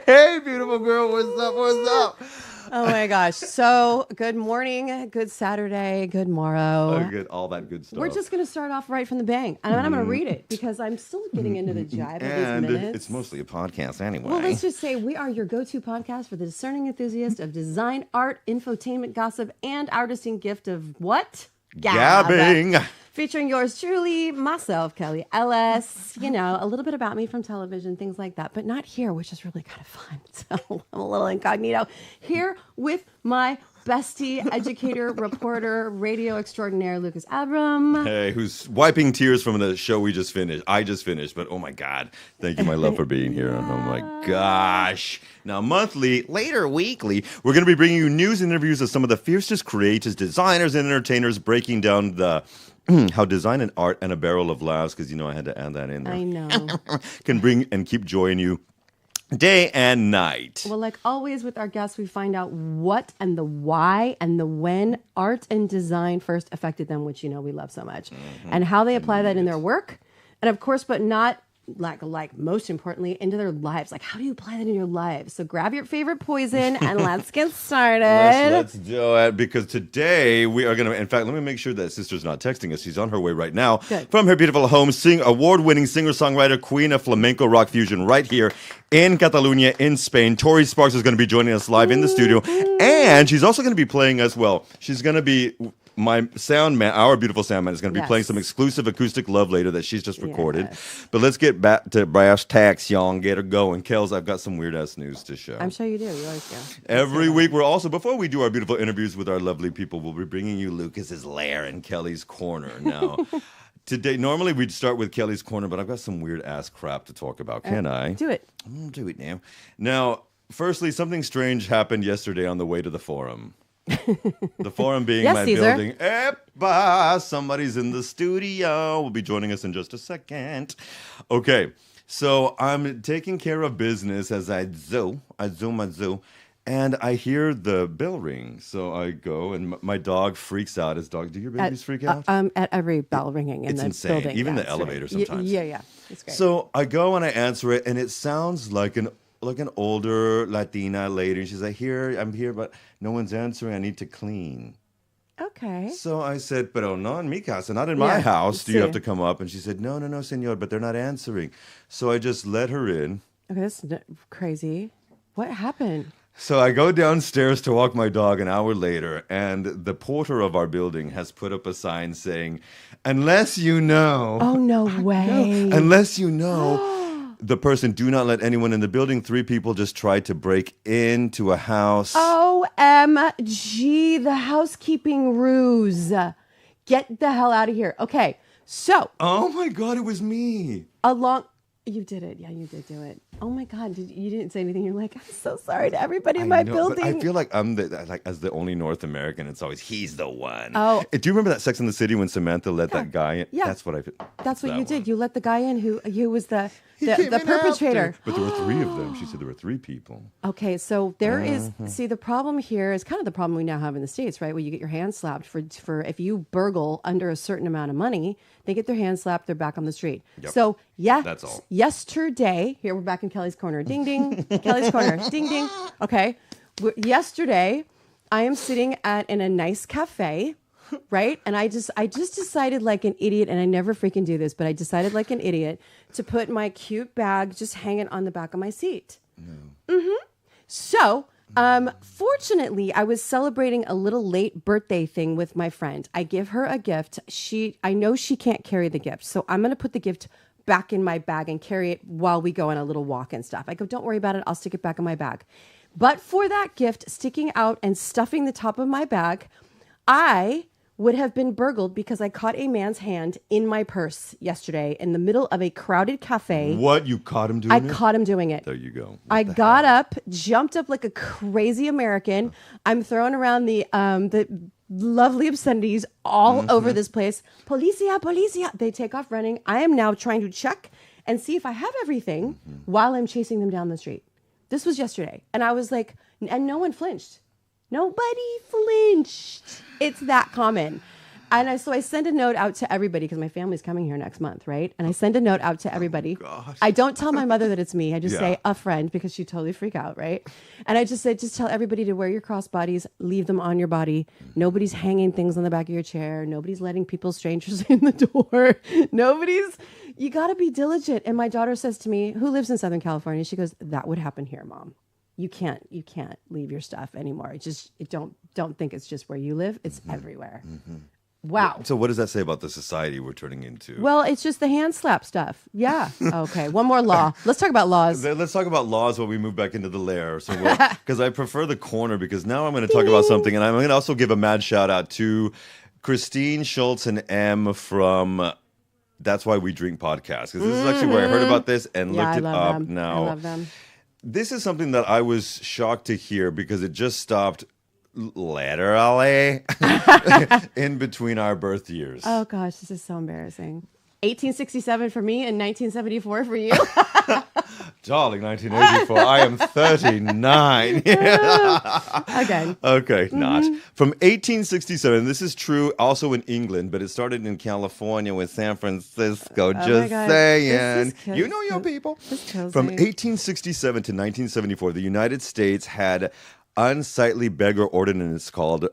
Hey, beautiful girl. What's up? What's up? Oh my gosh. So, good morning, good Saturday, good morrow. Oh, good. All that good stuff. We're just going to start off right from the bang. And I'm going to read it because I'm still getting into the jive of and these minutes. it's mostly a podcast anyway. Well, let's just say we are your go-to podcast for the discerning enthusiast of design, art, infotainment, gossip, and our distinct gift of what? Gabbing. Featuring yours truly, myself, Kelly Ellis. You know, a little bit about me from television, things like that, but not here, which is really kind of fun. So I'm a little incognito. Here with my bestie, educator, reporter, radio extraordinaire, Lucas Abram. Hey, who's wiping tears from the show we just finished. I just finished, but oh my God. Thank you, my love, for being here. Oh my gosh. Now, monthly, later weekly, we're going to be bringing you news and interviews of some of the fiercest creators, designers, and entertainers breaking down the how design and art and a barrel of laughs, because, you know, I had to add that in there. I know. Can bring and keep joy in you day and night. Well, like always with our guests, we find out what and the why and the when art and design first affected them, which, you know, we love so much, and how they apply that in their work. And of course, but not like most importantly, into their lives. Like, how do you apply that in your lives? So grab your favorite poison and let's get started. Let's do it, because today we are going to, in fact, let me make sure that sister's not texting us. She's on her way right now. Good. From her beautiful home, award-winning singer-songwriter, queen of flamenco rock fusion right here in Catalonia, in Spain. Tori Sparks is going to be joining us live in the studio. And she's also going to be playing us, she's going to be... My sound man, our beautiful sound man, is going to be playing some exclusive acoustic love later that she's just recorded. Yes. But let's get back to brass tacks, y'all, and get her going. Kels, I've got some weird-ass news to show. I'm sure you do. You always do. Every week, we're also, before we do our beautiful interviews with our lovely people, we'll be bringing you Lucas's lair and Kelly's corner. Now, today, normally we'd start with Kelly's corner, but I've got some weird-ass crap to talk about. Can I? Do it. I'm going to do it now. Now, firstly, something strange happened yesterday on the way to the forum. The forum being Yes, my Caesar. building. Epa, somebody's in the studio. Will be joining us in just a second. Okay, so I'm taking care of business as I zoom, and I hear the bell ring. So I go, and my dog freaks out. His dog, do your babies freak out? At every bell ringing in It's the insane. building. Even Yeah, the it's elevator great. sometimes. Yeah. It's great. So I go and I answer it, and it sounds like an older Latina lady. And she's like, I'm here, but no one's answering. I need to clean. Okay. So I said, pero no en mi casa, not in my house. Do you have to come up? And she said, no, senor, but they're not answering. So I just let her in. Okay, this is crazy. What happened? So I go downstairs to walk my dog an hour later, and the porter of our building has put up a sign saying, unless you know. Oh, no way. Unless you know. The person, do not let anyone in the building. 3 people just tried to break into a house. OMG, the housekeeping ruse. Get the hell out of here. Okay, so. Oh my God, it was me. You did it. Yeah, you did do it. Oh my God, you didn't say anything. You're like, I'm so sorry to everybody in my building. But I feel like I'm as the only North American, it's always, he's the one. Oh. Do you remember that Sex in the City when Samantha let that guy in? Yeah. That's what I feel. That's what you did. One. You let the guy in who was the came in perpetrator. after. But there were 3 of them. She said there were 3 people. Okay, so there is, see, the problem here is kind of the problem we now have in the States, right? Where you get your hand slapped for if you burgle under a certain amount of money, they get their hand slapped, they're back on the street. Yep. So, yeah, That's all. Yesterday, here we're back in Kelly's corner. Ding, ding. Kelly's corner. Ding, ding. Okay. Yesterday, I am sitting in a nice cafe, right? And I just decided like an idiot, and I never freaking do this, but I decided like an idiot to put my cute bag just hanging on the back of my seat. No. Mm-hmm. So, fortunately, I was celebrating a little late birthday thing with my friend. I give her a gift. I know she can't carry the gift, so I'm going to put the gift back in my bag and carry it while we go on a little walk and stuff. I go, don't worry about it. I'll stick it back in my bag. But for that gift sticking out and stuffing the top of my bag, I would have been burgled because I caught a man's hand in my purse yesterday in the middle of a crowded cafe. What? You caught him doing it? I caught him doing it. There you go. I got up, jumped up like a crazy American. I'm throwing around the lovely obscenities all over this place. Policia, policia. They take off running. I am now trying to check and see if I have everything while I'm chasing them down the street. This was yesterday. And I was like, and no one flinched. Nobody flinched. It's that common. So I send a note out to everybody because my family's coming here next month, right? And I send a note out to everybody. Gosh. I don't tell my mother that it's me. I just Yeah. say a friend because she'd totally freak out, right? And I just said, just tell everybody to wear your crossbodies, leave them on your body. Nobody's hanging things on the back of your chair. Nobody's letting people, strangers in the door. You got to be diligent. And my daughter says to me, who lives in Southern California, she goes, that would happen here, Mom. You can't leave your stuff anymore. Don't think it's just where you live. It's everywhere. Wow. So what does that say about the society we're turning into? Well, it's just the hand slap stuff. Yeah. Okay. One more law. Let's talk about laws. Let's talk about laws while we move back into the lair. So, because I prefer the corner, because now I'm going to talk about something, and I'm going to also give a mad shout out to Christine Schultz and M from That's Why We Drink podcast, because this is actually where I heard about this and looked it up. Them. Now, I love them. This is something that I was shocked to hear because it just stopped literally in between our birth years. Oh gosh, this is so embarrassing. 1867 for me and 1974 for you. Darling, 1984. I am 39. Again. Okay, not. From 1867, this is true also in England, but it started in California with San Francisco. Just God. saying. This You know your people. This kills From me. 1867 to 1974, the United States had unsightly beggar ordinance called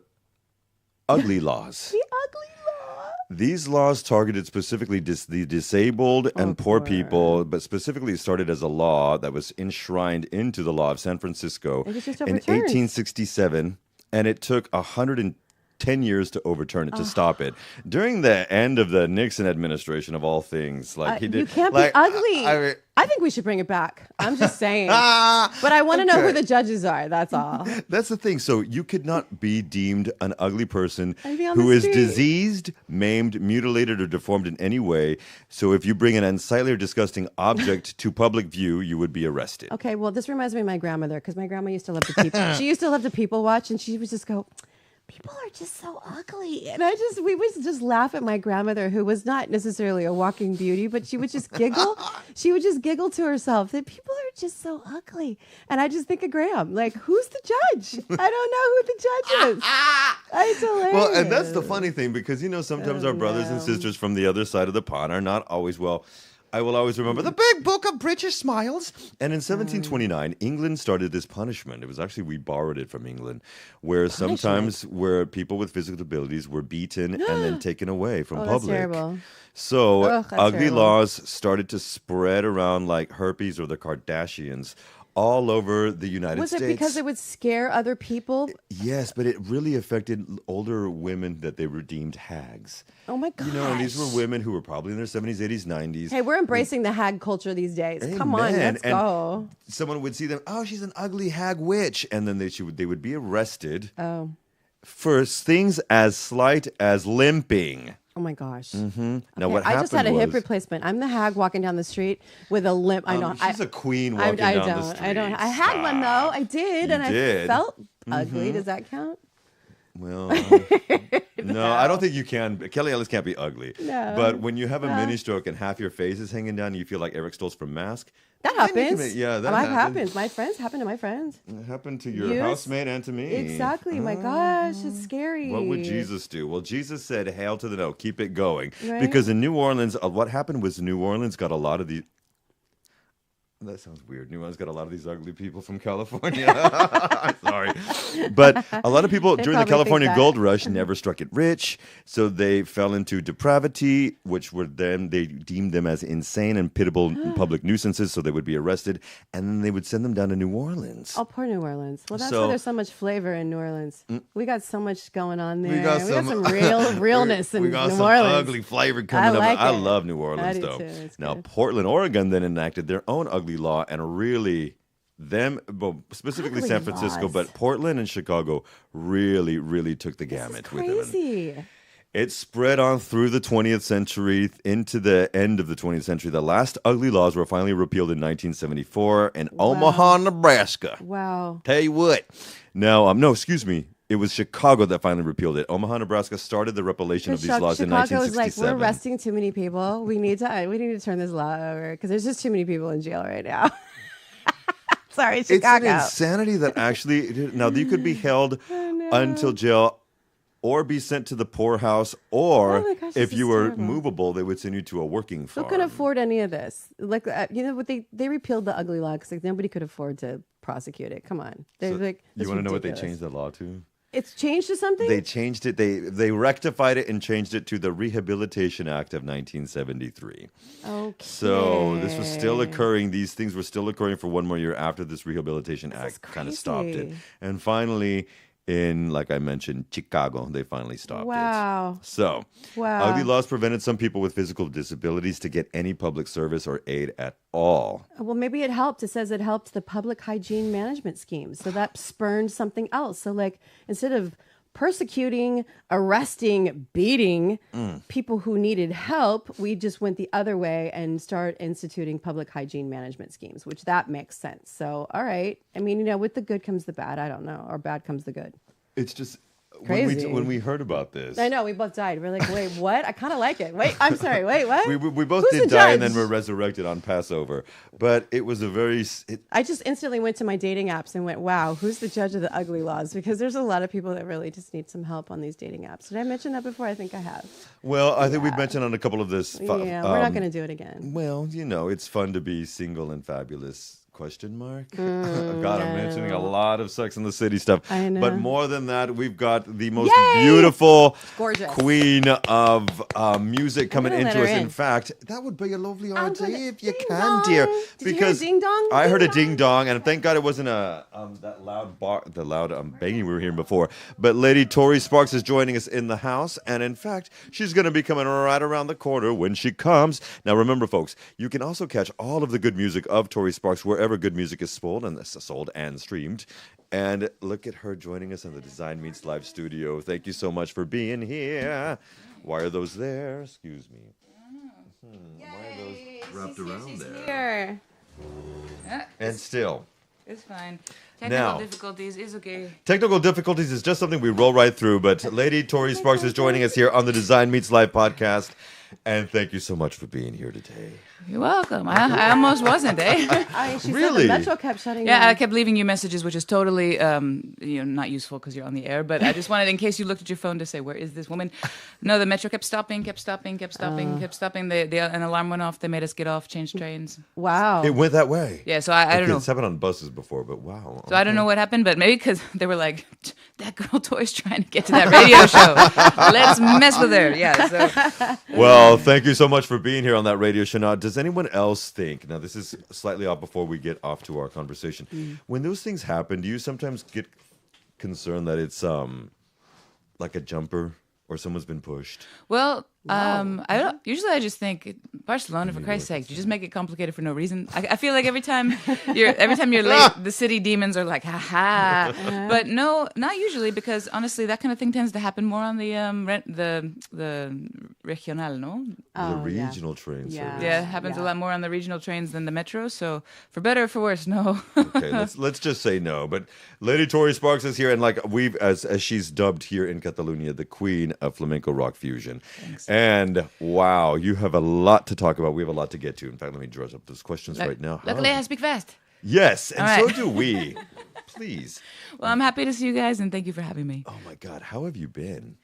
ugly laws. The ugly law. These laws targeted specifically the disabled and poor people, but specifically it started as a law that was enshrined into the law of San Francisco It was just in overturned. 1867, and it took 110 years to overturn it, to stop it. During the end of the Nixon administration, of all things, like he did, You can't like, be ugly. I mean, I think we should bring it back. I'm just saying. But I want to know who the judges are. That's all. that's the thing. So you could not be deemed an ugly person And be on who the is street. diseased, maimed, mutilated, or deformed in any way. So if you bring an unsightly or disgusting object to public view, you would be arrested. Okay, well, this reminds me of my grandmother because my grandma used to love to people. She used to love to people watch, and she would just go, "People are just so ugly," and we would just laugh at my grandmother, who was not necessarily a walking beauty, but she would just giggle. She would just giggle to herself that people are just so ugly, and I just think of Graham, like, who's the judge? I don't know who the judge is. It's hilarious. Well, and that's the funny thing, because, sometimes our brothers and sisters from the other side of the pond are not always well. I will always remember the big book of British smiles. And in 1729, England started this punishment. It was actually, we borrowed it from England, where sometimes where people with physical abilities were beaten and then taken away from that's public. terrible. So Ugh, that's ugly terrible. laws started to spread around like herpes or the Kardashians all over the United Was States. it because it would scare other people? Yes, but it really affected older women that they were deemed hags. Oh my gosh. And these were women who were probably in their 70s, 80s, 90s. Hey, we're embracing the hag culture these days. Come on, Amen. let's And go. someone would see them, oh, she's an ugly hag witch. And then they would be arrested Oh. for things as slight as limping. Oh my gosh. Now, Okay, what I happened just had a hip was- replacement. I'm the hag walking down the street with a limp. I know. she's a queen I walking down the don't. street. I don't. I had one though. I did, You and did. I felt ugly. Does that count? Well, no, I don't think you can. Kelly Ellis can't be ugly. No. But when you have a mini stroke and half your face is hanging down, and you feel like Eric Stoltz from Mask. That then you can happens. make- yeah, that happens. happens. My friends happened to my friends. It happened to your You? housemate and to me. Exactly. My gosh, it's scary. What would Jesus do? Well, Jesus said, "Hail to the no, keep it going." Right. Because in New Orleans, what happened was New Orleans got a lot of these. That sounds weird. New Orleans got a lot of these ugly people from California. Sorry. But a lot of people They during the probably think California that. Gold Rush never struck it rich. So they fell into depravity, which were then they deemed them as insane and pitiable public nuisances. So they would be arrested. And then they would send them down to New Orleans. Oh, poor New Orleans. Well, that's So- why there's so much flavor in New Orleans. We got so much going on there. We got some some realness in we got New some Orleans. ugly flavor coming up. like I it. love New I Orleans, do though. too. It's Now, good. Portland, Oregon then enacted their own ugly law and really well, specifically Ugly San Francisco, laws. but Portland and Chicago really, really took the This gamut is with it. crazy. It spread on through the 20th century into the end of the 20th century. The last ugly laws were finally repealed in 1974 in Omaha, Nebraska. Wow. Tell you what. Now, no, excuse me. It was Chicago that finally repealed it. Omaha, Nebraska started the repilation of these laws in Chicago was like, 1967. we're arresting too many people. We need to turn this law over because there's just too many people in jail right now. Sorry, It's an Chicago. insanity that actually now you could be held until jail or be sent to the poorhouse, or Oh my gosh, if this you is were terrible. movable, they would send you to a working Who farm. can afford any of this? Like, you know what? They repealed the ugly law because like nobody could afford to prosecute it. Come on, they're So like, you this want to know what they ridiculous. changed the law to? It's changed to something. They changed it. They rectified it and changed it to the Rehabilitation Act of 1973. Okay. So this was still occurring. These things were still occurring for one more year after this Rehabilitation Act kind of stopped it. crazy. And finally, in, like I mentioned, Chicago, they finally stopped Wow. it. So Wow. ugly laws prevented some people with physical disabilities to get any public service or aid at all. Well, maybe it helped. It says it helped the public hygiene management scheme. So that spurned something else. So, like, instead of persecuting, arresting, beating people who needed help, we just went the other way and start instituting public hygiene management schemes, which that makes sense. So, all right. I mean, you know, with the good comes the bad. I don't know. Or bad comes the good. It's just Crazy. when we heard about this. I know. We both died. We're like, wait, what? I kind of like it. Wait, I'm sorry. Wait, what? We both Who's did the die and then judge? were resurrected on Passover. But it was a very... I just instantly went to my dating apps and went, wow, who's the judge of the ugly laws? Because there's a lot of people that really just need some help on these dating apps. Did I mention that before? I think I have. Well, I think we've mentioned on a couple of this... Yeah, we're not going to do it again. Well, you know, it's fun to be single and fabulous... Question mark? God, I'm mentioning a lot of Sex and the City stuff. I know. But more than that, we've got the most Yay! beautiful Gorgeous. queen of music coming gonna let into her us. in. In fact, that would be a lovely I'm idea gonna- if you ding can, dong. dear. Did you hear a ding dong? I heard a Ding ding dong, and thank God it wasn't that loud banging we were hearing before. But Lady Tori Sparks is joining us in the house, and in fact, she's going to be coming right around the corner when she comes. Now, remember, folks, you can also catch all of the good music of Tori Sparks wherever good music is sold and streamed. And look at her joining us in the Design Meets Live studio. Thank you so much for being here. Why are those there? Excuse me. Why are those wrapped around there? Here. And still. It's fine. Now- Technical difficulties is okay. Technical difficulties is just something we roll right through, but Lady Tori Sparks is joining us here on the Design Meets Live podcast. And thank you so much for being here today. You're welcome. I almost wasn't, eh? She Really? said the Metro kept shutting Yeah, down. I kept leaving you messages, which is totally, not useful because you're on the air. But I just wanted, in case you looked at your phone, to say, "Where is this woman?" No, the metro kept stopping. An alarm went off. They made us get off, change trains. Wow. It went that way. Yeah, so I don't Okay, know. It's happened on buses before, but wow. So I don't know what happened, but maybe because they were like, "That girl Tori's trying to get to that radio show. Let's mess with her." Yeah. So Well, thank you so much for being here on that radio show. Now, does anyone else think, now this is slightly off before we get off to our conversation, when those things happen, do you sometimes get concerned that it's like a jumper or someone's been pushed? well, I don't. Usually, I just think Barcelona, for Christ's sake, you just make it complicated for no reason. I feel like every time you're late, the city demons are like, "Ha ha!" But no, not usually, because honestly, that kind of thing tends to happen more on the regional, no? The Oh, yeah. regional train Yeah. service. Yeah, it happens a lot more on the regional trains than the metro. So, for better or for worse, no. Okay, let's just say no. But Lady Tori Sparks is here, and like we've as she's dubbed here in Catalonia, the queen of flamenco rock fusion. And wow, you have a lot to talk about. We have a lot to get to. In fact, let me draw up those questions right now. Luckily, I speak fast. Yes, and All so right. do we. Please. Well, I'm happy to see you guys, and thank you for having me. Oh my God, how have you been?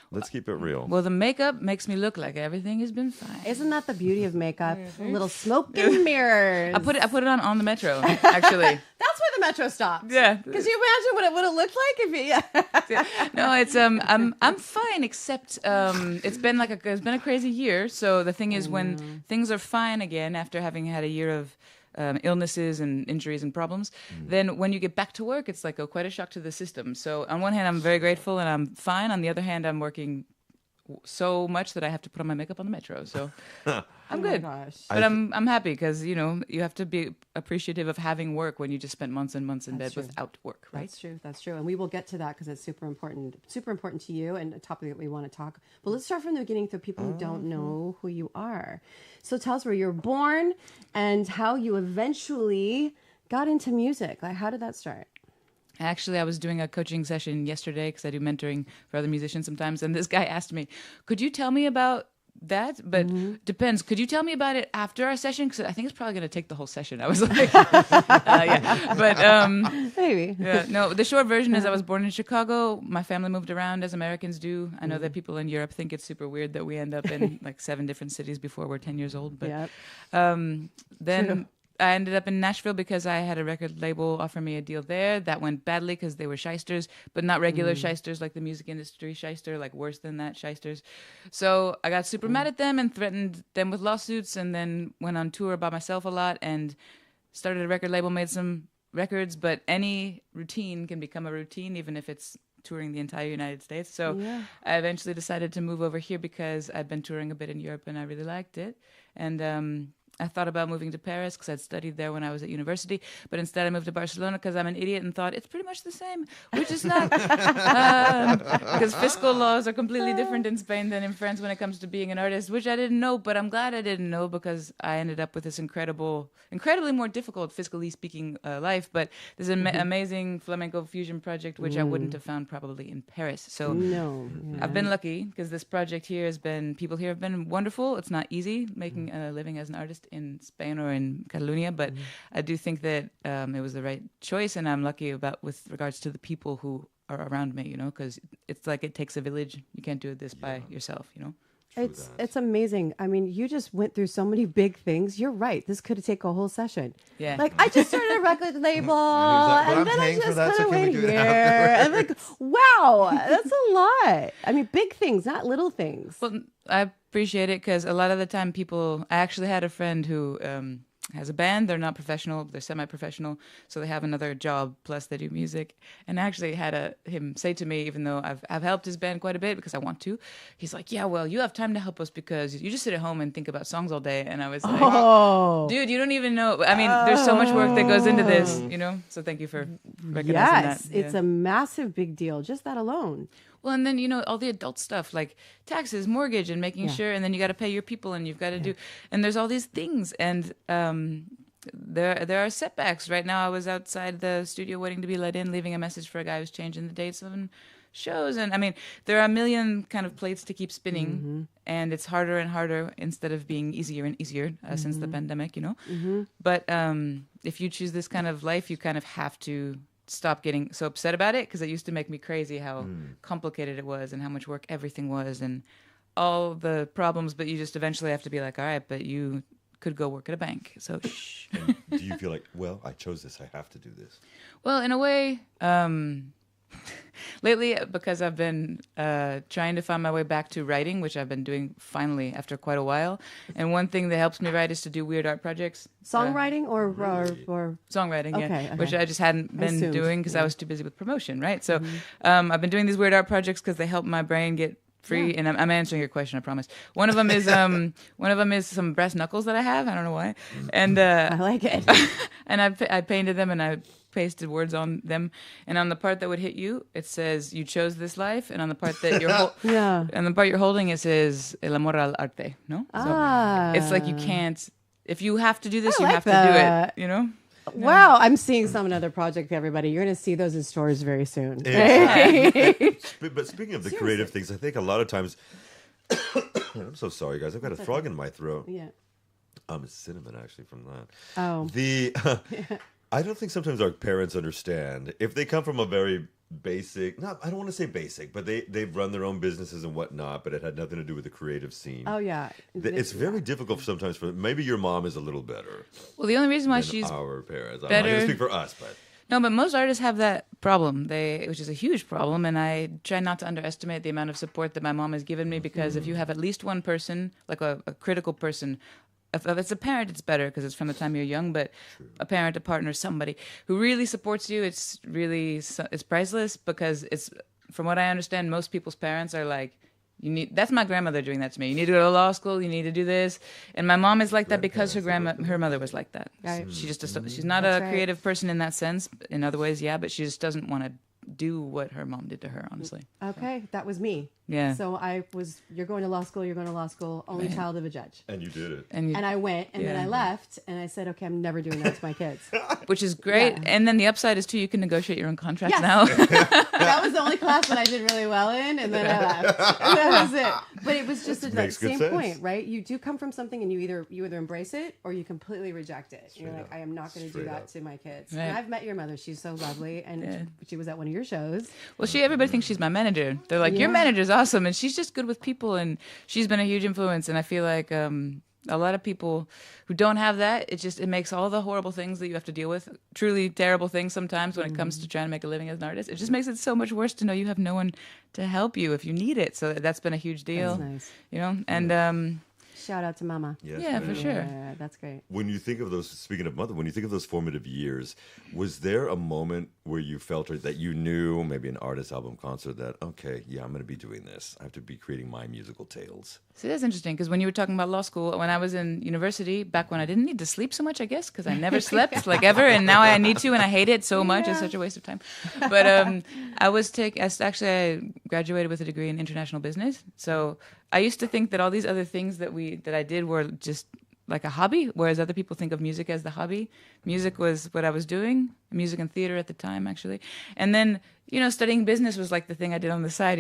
Let's keep it real. Well, the makeup makes me look like everything has been fine. Isn't that the beauty of makeup? Little smoke and mirrors. I put it on the metro, actually. That's why the Metro stopped. Yeah. Because you imagine what it would have looked like if you. Yeah. No, it's I'm fine, except it's been a crazy year. So the thing is, when things are fine again after having had a year of illnesses and injuries and problems, then when you get back to work, it's like quite a shock to the system. So on one hand, I'm very grateful and I'm fine. On the other hand, I'm working so much that I have to put on my makeup on the metro. So I'm good. Oh my gosh. But I'm happy because, you have to be appreciative of having work when you just spent months and months in That's bed true. without work, right? That's true. That's true. And we will get to that because it's super important to you and a topic that we want to talk. But let's start from the beginning for people who don't know who you are. So tell us where you were born and how you eventually got into music. Like, how did that start? Actually, I was doing a coaching session yesterday because I do mentoring for other musicians sometimes. And this guy asked me, could you tell me about that, but depends. Could you tell me about it after our session? Because I think it's probably going to take the whole session. I was like, yeah, but Maybe. yeah, no. The short version is I was born in Chicago. My family moved around as Americans do. I know that people in Europe think it's super weird that we end up in like 7 different cities before we're 10 years old. But Yep. then. True. I ended up in Nashville because I had a record label offer me a deal there. That went badly because they were shysters, but not regular shysters like the music industry shyster, like worse than that shysters. So I got super mad at them and threatened them with lawsuits, and then went on tour by myself a lot and started a record label, made some records. But any routine can become a routine, even if it's touring the entire United States. So I eventually decided to move over here because I'd been touring a bit in Europe and I really liked it. And I thought about moving to Paris because I'd studied there when I was at university, but instead I moved to Barcelona because I'm an idiot and thought it's pretty much the same, which is not, because fiscal laws are completely different in Spain than in France when it comes to being an artist, which I didn't know, but I'm glad I didn't know because I ended up with this incredibly more difficult, fiscally speaking, life, but there's an amazing flamenco fusion project, which I wouldn't have found probably in Paris. So No. I've been lucky because this project here people here have been wonderful. It's not easy making a living as an artist in Spain or in Catalonia, but I do think that it was the right choice, and I'm lucky with regards to the people who are around me, because it's like it takes a village. You can't do this by yourself, It's amazing. I mean, you just went through so many big things. You're right. This could take a whole session. Yeah. Like, I just started a record label, like, and I'm then I paying for just that, kind so of can we went do it here. after? I'm like, wow, that's a lot. I mean, big things, not little things. Well, I appreciate it because a lot of the time I actually had a friend who has a band. They're not professional, they're semi-professional, so they have another job plus they do music. And I actually had him say to me, even though I've helped his band quite a bit because I want to, he's like, yeah, well, you have time to help us because you just sit at home and think about songs all day. And I was like, dude, you don't even know. I mean, there's so much work that goes into this, so thank you for recognizing that. Yes, it's a massive big deal, just that alone. Well, and then, all the adult stuff like taxes, mortgage, and making sure, and then you got to pay your people and you've got to do, and there's all these things. And there are setbacks. Right now, I was outside the studio waiting to be let in, leaving a message for a guy who's changing the dates of shows. And I mean, there are a million kind of plates to keep spinning, and it's harder and harder instead of being easier and easier since the pandemic, But if you choose this kind of life, you kind of have to stop getting so upset about it because it used to make me crazy how complicated it was and how much work everything was and all the problems, but you just eventually have to be like, all right, but you could go work at a bank, so shh. And do you feel like, well, I chose this, I have to do this? Well, in a way, lately, because I've been trying to find my way back to writing, which I've been doing finally after quite a while. And one thing that helps me write is to do weird art projects. Songwriting or Songwriting, okay. Which I just hadn't been Assumed, doing because I was too busy with promotion, right? So I've been doing these weird art projects because they help my brain get free. And I'm answering your question, I promise. One of them is some brass knuckles that I have. I don't know why. And I like it. and I painted them and I pasted words on them, and on the part that would hit you, it says you chose this life, and on the part that you're and the part you're holding, it says el amor al arte. No, so it's like you can't. If you have to do this, I you like have that. to do it. Wow, I'm seeing another project, everybody. You're going to see those in stores very soon. But speaking of the creative things, I think a lot of times, I'm so sorry, guys. I've got a frog in my throat. Yeah. It's cinnamon, actually, from that. Oh. I don't think sometimes our parents understand if they come from a very basic, I don't want to say basic, but they've run their own businesses and whatnot, but it had nothing to do with the creative scene. Oh, yeah. It's very difficult sometimes maybe your mom is a little better. Well, the only reason why than she's our parents. I'm better. not going to speak for us, but. No, but most artists have that problem, which is a huge problem, and I try not to underestimate the amount of support that my mom has given me, because if you have at least one person, like a critical person, if it's a parent, it's better because it's from the time you're young, but a parent, a partner, somebody who really supports you, it's priceless, because it's, from what I understand, most people's parents are like, that's my grandmother doing that to me. You need to go to law school. You need to do this. And my mom is like that because her mother was like that. Right. She's not That's a creative person in that sense. In other ways, yeah, but she just doesn't want to do what her mom did to her, honestly. Okay, that was me. Yeah. So you're going to law school, only child of a judge. And you did it. And I went, and then I left, and I said, okay, I'm never doing that to my kids. Which is great. Yeah. And then the upside is, too, you can negotiate your own contracts Yes. now. That was the only class that I did really well in, and then I left. And that was it. But it was just that Makes good same sense. point, right? You do come from something, and you either embrace it or you completely reject it. You're like, up. I am not going to do Straight that up. to my kids. Right. And I've met your mother. She's so lovely, and she was at one of your shows. Well, everybody thinks she's my manager. They're like, your manager's awesome, and she's just good with people, and she's been a huge influence. And I feel like a lot of people who don't have that, it makes all the horrible things that you have to deal with, truly terrible things sometimes when it comes to trying to make a living as an artist. It just makes it so much worse to know you have no one to help you if you need it. So that's been a huge deal. That's nice. You know, and Shout out to Mama. Yes, yeah, for sure. Yeah, that's great. When you think of those, speaking of mother, when you think of those formative years, was there a moment where you felt that you knew, maybe an artist, album, concert, that, okay, yeah, I'm going to be doing this. I have to be creating my musical tales. See, that's interesting because when you were talking about law school, when I was in university, back when I didn't need to sleep so much, I guess, because I never slept like ever, and now I need to, and I hate it so much. It's such a waste of time. But I graduated with a degree in international business, so I used to think that all these other things that I did were just like a hobby, whereas other people think of music as the hobby. Music was what I was doing, music and theater at the time, actually. And then, studying business was like the thing I did on the side,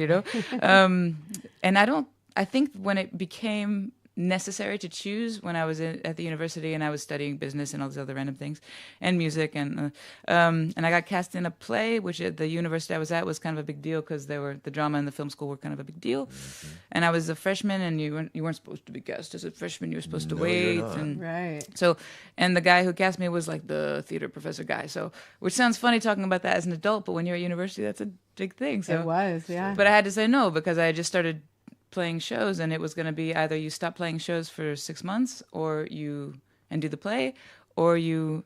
And I think when it became necessary to choose, when I was at the university and I was studying business and all these other random things, and music, and I got cast in a play, which at the university I was at was kind of a big deal because the drama and the film school were kind of a big deal. Mm-hmm. And I was a freshman, and you weren't supposed to be cast as a freshman. You were supposed to wait. And right. So, and the guy who cast me was like the theater professor guy. So, which sounds funny talking about that as an adult, but when you're at university, that's a big thing. So It was, yeah. But I had to say no because I had just started playing shows, and it was going to be either you stop playing shows for 6 months and do the play, or you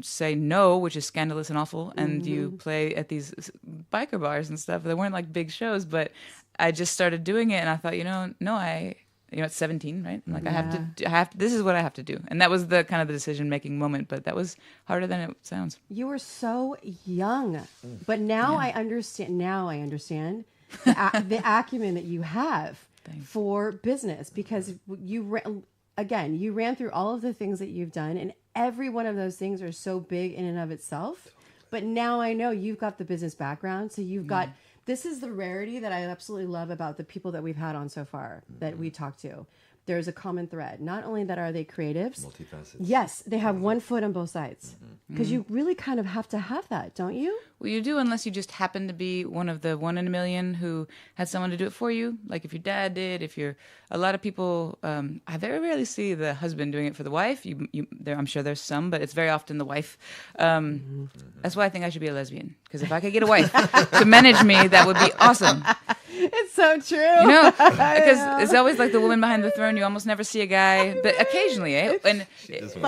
say no, which is scandalous and awful, and you play at these biker bars and stuff. They weren't like big shows, but I just started doing it, and I thought, at 17, right? Like I have to, this is what I have to do. And that was the kind of the decision-making moment, but that was harder than it sounds. You were so young, but now I understand the acumen that you have for business, because you ran through all of the things that you've done, and every one of those things are so big in and of itself. But now I know you've got the business background, so you've got, this is the rarity that I absolutely love about the people that we've had on so far that we talked to. There's a common thread. Not only that are they creatives, Multifaceted. yes, they have one foot on both sides, because you really kind of have to have that, don't you? Well, you do, unless you just happen to be one of the 1 in a million who had someone to do it for you. Like if your dad did, a lot of people, I very rarely see the husband doing it for the wife. I'm sure there's some, but it's very often the wife. That's why I think I should be a lesbian, because if I could get a wife to manage me, that would be awesome. It's so true. Because it's always like the woman behind the throne. You almost never see a guy, but occasionally, And Funny. She just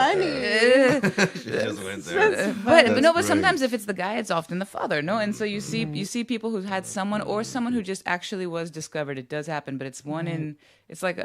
went there. But sometimes if it's the guy, it's often the father. No, and so you see people who've had someone who just actually was discovered. It does happen, but it's one in. It's like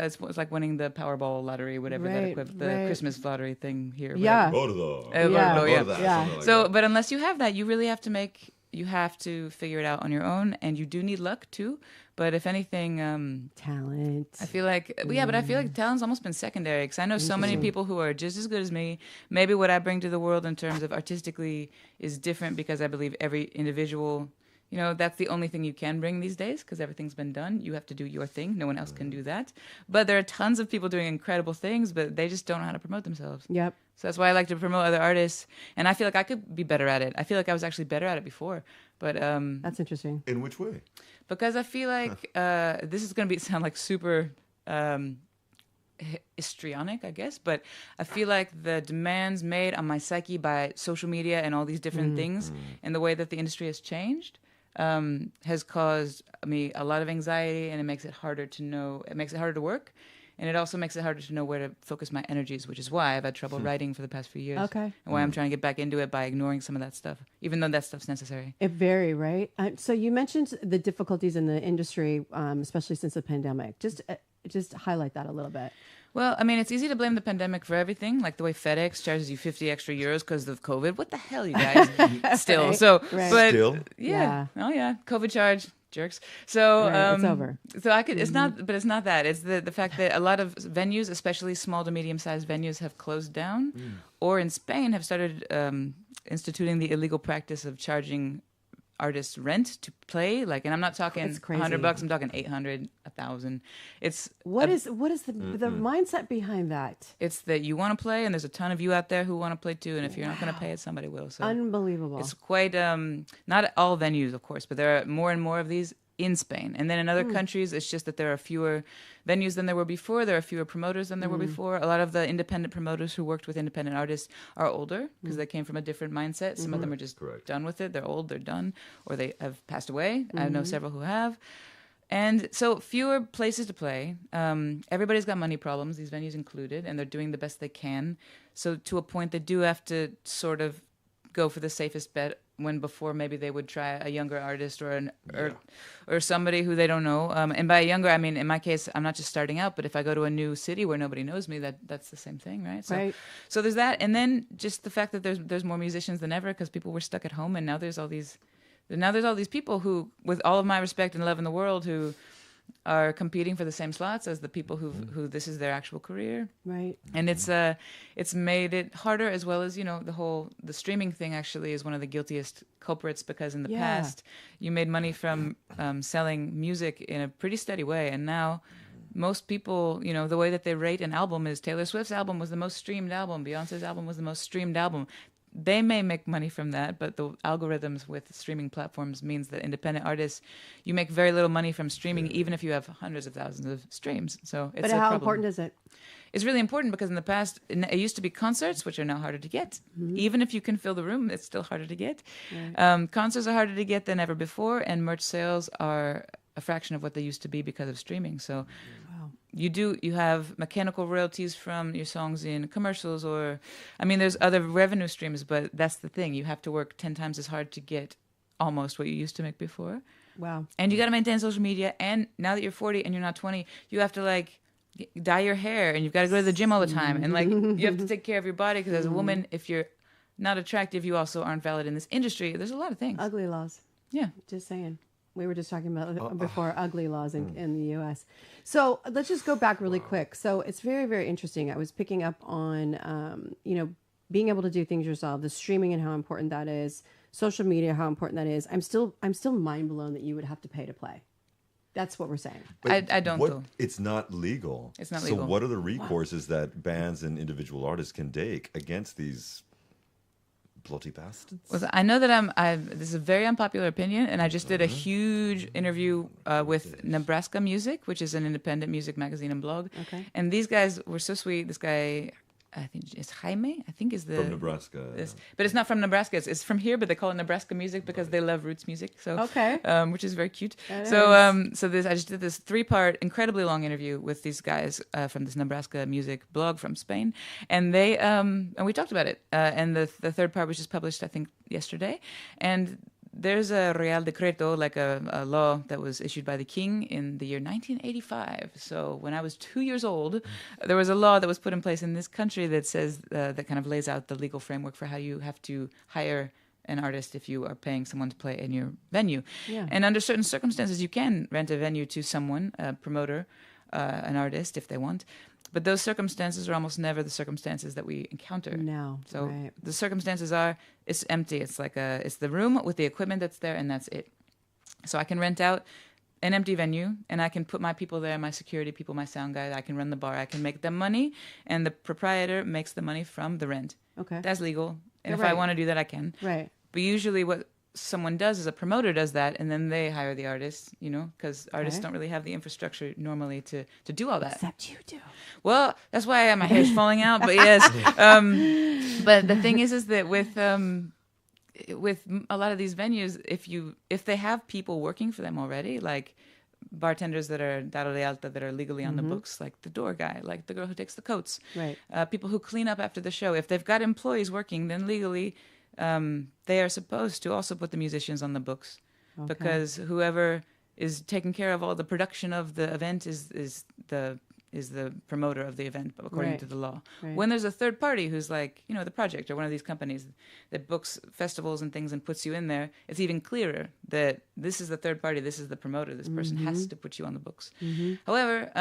winning the Powerball lottery, whatever the Christmas lottery thing here. Yeah. Yeah. So, but unless you have that, you really have to you have to figure it out on your own, and you do need luck too. But if anything, talent. I feel like, but I feel like talent's almost been secondary, because I know so many people who are just as good as me. Maybe what I bring to the world in terms of artistically is different, because I believe every individual, that's the only thing you can bring these days, because everything's been done. You have to do your thing. No one else can do that. But there are tons of people doing incredible things, but they just don't know how to promote themselves. Yep. So that's why I like to promote other artists, and I feel like I could be better at it. I feel like I was actually better at it before, but that's interesting. In which way? Because I feel like this is going to sound like super histrionic, I guess, but I feel like the demands made on my psyche by social media and all these different things, and the way that the industry has changed, has caused me a lot of anxiety, and it makes it harder to know. It makes it harder to work. And it also makes it harder to know where to focus my energies, which is why I've had trouble writing for the past few years. Okay. And why I'm trying to get back into it by ignoring some of that stuff, even though that stuff's necessary. It very, right? So you mentioned the difficulties in the industry, especially since the pandemic. Just highlight that a little bit. Well, I mean, it's easy to blame the pandemic for everything, like the way FedEx charges you 50 extra euros because of COVID. What the hell, you guys? Still. Right. So, Right. but Still? yeah. Oh, yeah. COVID charge. jerks. So Right, it's over. So I could. It's not, but it's not that. It's the fact that a lot of venues, especially small to medium sized venues, have closed down, or in Spain have started instituting the illegal practice of charging artists rent to play. Like, and I'm not talking It's crazy. $100. I'm talking 800, 1,000. It's What is the mindset behind that? It's that you want to play, and there's a ton of you out there who want to play too. And if you're not going to pay it, somebody will. So Unbelievable. it's quite not all venues, of course, but there are more and more of these in Spain. And then in other countries, it's just that there are fewer venues than there were before. There are fewer promoters than there were before. A lot of the independent promoters who worked with independent artists are older because they came from a different mindset. Some of them are just done with it. They're old, they're done, or they have passed away. I know several who have. And so fewer places to play. Everybody's got money problems, these venues included, and they're doing the best they can. So to a point, they do have to sort of go for the safest bet when before maybe they would try a younger artist or somebody who they don't know. And by younger, I mean, in my case, I'm not just starting out, but if I go to a new city where nobody knows me, that's the same thing, right? So there's that. And then just the fact that there's more musicians than ever because people were stuck at home, and now there's all these people who, with all of my respect and love in the world, who are competing for the same slots as the people who this is their actual career. Right. And it's made it harder, as well as, the streaming thing actually is one of the guiltiest culprits, because in the past you made money from selling music in a pretty steady way, and now most people, the way that they rate an album is Taylor Swift's album was the most streamed album, Beyonce's album was the most streamed album. They may make money from that, but the algorithms with streaming platforms means that independent artists, you make very little money from streaming, even if you have hundreds of thousands of streams. So it's But a how problem. important is it? It's really important because in the past, it used to be concerts, which are now harder to get. Even if you can fill the room, it's still harder to get. Right. Concerts are harder to get than ever before, and merch sales are a fraction of what they used to be because of streaming. So you have mechanical royalties from your songs in commercials, or, I mean, there's other revenue streams, but that's the thing. You have to work 10 times as hard to get almost what you used to make before. Wow. And you got to maintain social media. And now that you're 40 and you're not 20, you have to dye your hair, and you've got to go to the gym all the time. And you have to take care of your body, because as a woman, if you're not attractive, you also aren't valid in this industry. There's a lot of things. Ugly laws. Yeah. Just saying. We were just talking about before ugly laws in the U.S. So let's just go back really quick. So it's very, very interesting. I was picking up on, being able to do things yourself, the streaming and how important that is, social media, how important that is. I'm still mind blown that you would have to pay to play. That's what we're saying. I don't though. It's not legal. It's not legal. So what are the recourses that bands and individual artists can take against these bloody bastards? Well, I know that this is a very unpopular opinion, and I just did a huge interview with Nebraska Music, which is an independent music magazine and blog. Okay. And these guys were so sweet. This guy, I think it's Jaime, is the... From Nebraska. But it's not from Nebraska. It's from here, but they call it Nebraska Music because they love roots music. So okay. Which is very cute. I just did this 3-part, incredibly long interview with these guys from this Nebraska Music blog from Spain, and they and we talked about it. And the third part was just published, I think, yesterday. And there's a Real Decreto, like a law that was issued by the king in the year 1985. So when I was 2 years old, there was a law that was put in place in this country that says, that kind of lays out the legal framework for how you have to hire an artist if you are paying someone to play in your venue. Yeah. And under certain circumstances, you can rent a venue to someone, a promoter, an artist, if they want. But those circumstances are almost never the circumstances that we encounter. No. So the circumstances are, it's empty. It's it's the room with the equipment that's there, and that's it. So I can rent out an empty venue, and I can put my people there, my security people, my sound guy. I can run the bar. I can make them money, and the proprietor makes the money from the rent. Okay. That's legal. And if I want to do that, I can. Right. But usually what someone does is a promoter does that, and then they hire the artist, because artists don't really have the infrastructure normally to do all that. Except you do. Well, that's why my hair's falling out, but yes. But the thing is that with a lot of these venues, if they have people working for them already, like bartenders that are dado de alta, that are legally on the books, like the door guy, like the girl who takes the coats, right? People who clean up after the show, if they've got employees working, then legally they are supposed to also put the musicians on the books, because whoever is taking care of all the production of the event is is the promoter of the event, according Right. to the law. Right. When there's a third party who's like, the project or one of these companies that books festivals and things and puts you in there, it's even clearer that this is the third party, this is the promoter, this person has to put you on the books. However,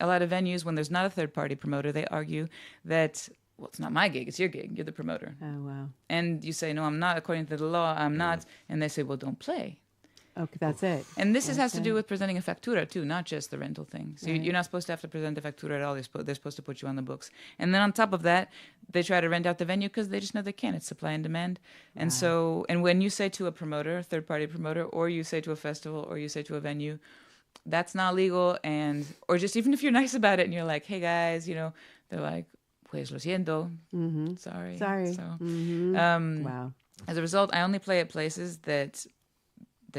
a lot of venues, when there's not a third party promoter, they argue that, well, it's not my gig, it's your gig, you're the promoter. Oh, wow. And you say, no, I'm not, according to the law, I'm not. And they say, well, don't play. Okay, that's it. And this has to do with presenting a factura too, not just the rental thing. So you're not supposed to have to present a factura at all. They're supposed to put you on the books. And then on top of that, they try to rent out the venue because they just know they can. It's supply and demand. And so, and when you say to a promoter, third-party promoter, or you say to a festival, or you say to a venue, that's not legal. Or just even if you're nice about it and you're like, hey guys, they're like, pues lo siento. Sorry. Sorry. So, Wow. as a result, I only play at places that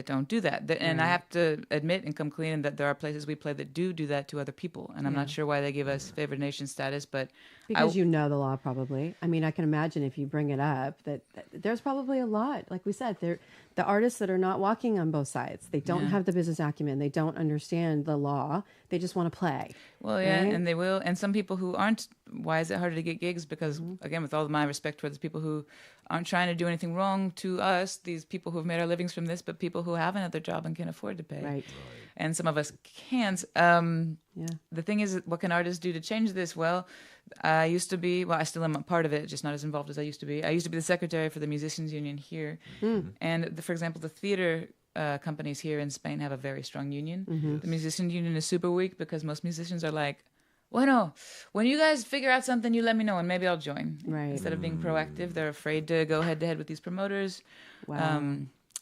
don't do that. And I have to admit and come clean that there are places we play that do that to other people. And I'm not sure why they give us favored nation status, but Because you know the law, probably. I mean, I can imagine if you bring it up that there's probably a lot. Like we said, the artists that are not walking on both sides. They don't have the business acumen. They don't understand the law. They just want to play. Well, yeah, right? and they will. And some people who aren't, why is it harder to get gigs? Because, again, with all my respect towards people who aren't trying to do anything wrong to us, these people who have made our livings from this, but people who have another job and can afford to pay. Right. And some of us can't. The thing is, what can artists do to change this? Well, I used to be, I still am a part of it, just not as involved as I used to be. I used to be the secretary for the Musicians Union here. And, for example, the theater companies here in Spain have a very strong union. The Musicians Union is super weak because most musicians are like, bueno, when you guys figure out something, you let me know and maybe I'll join. Right. Instead of being proactive, they're afraid to go head to head with these promoters. Wow.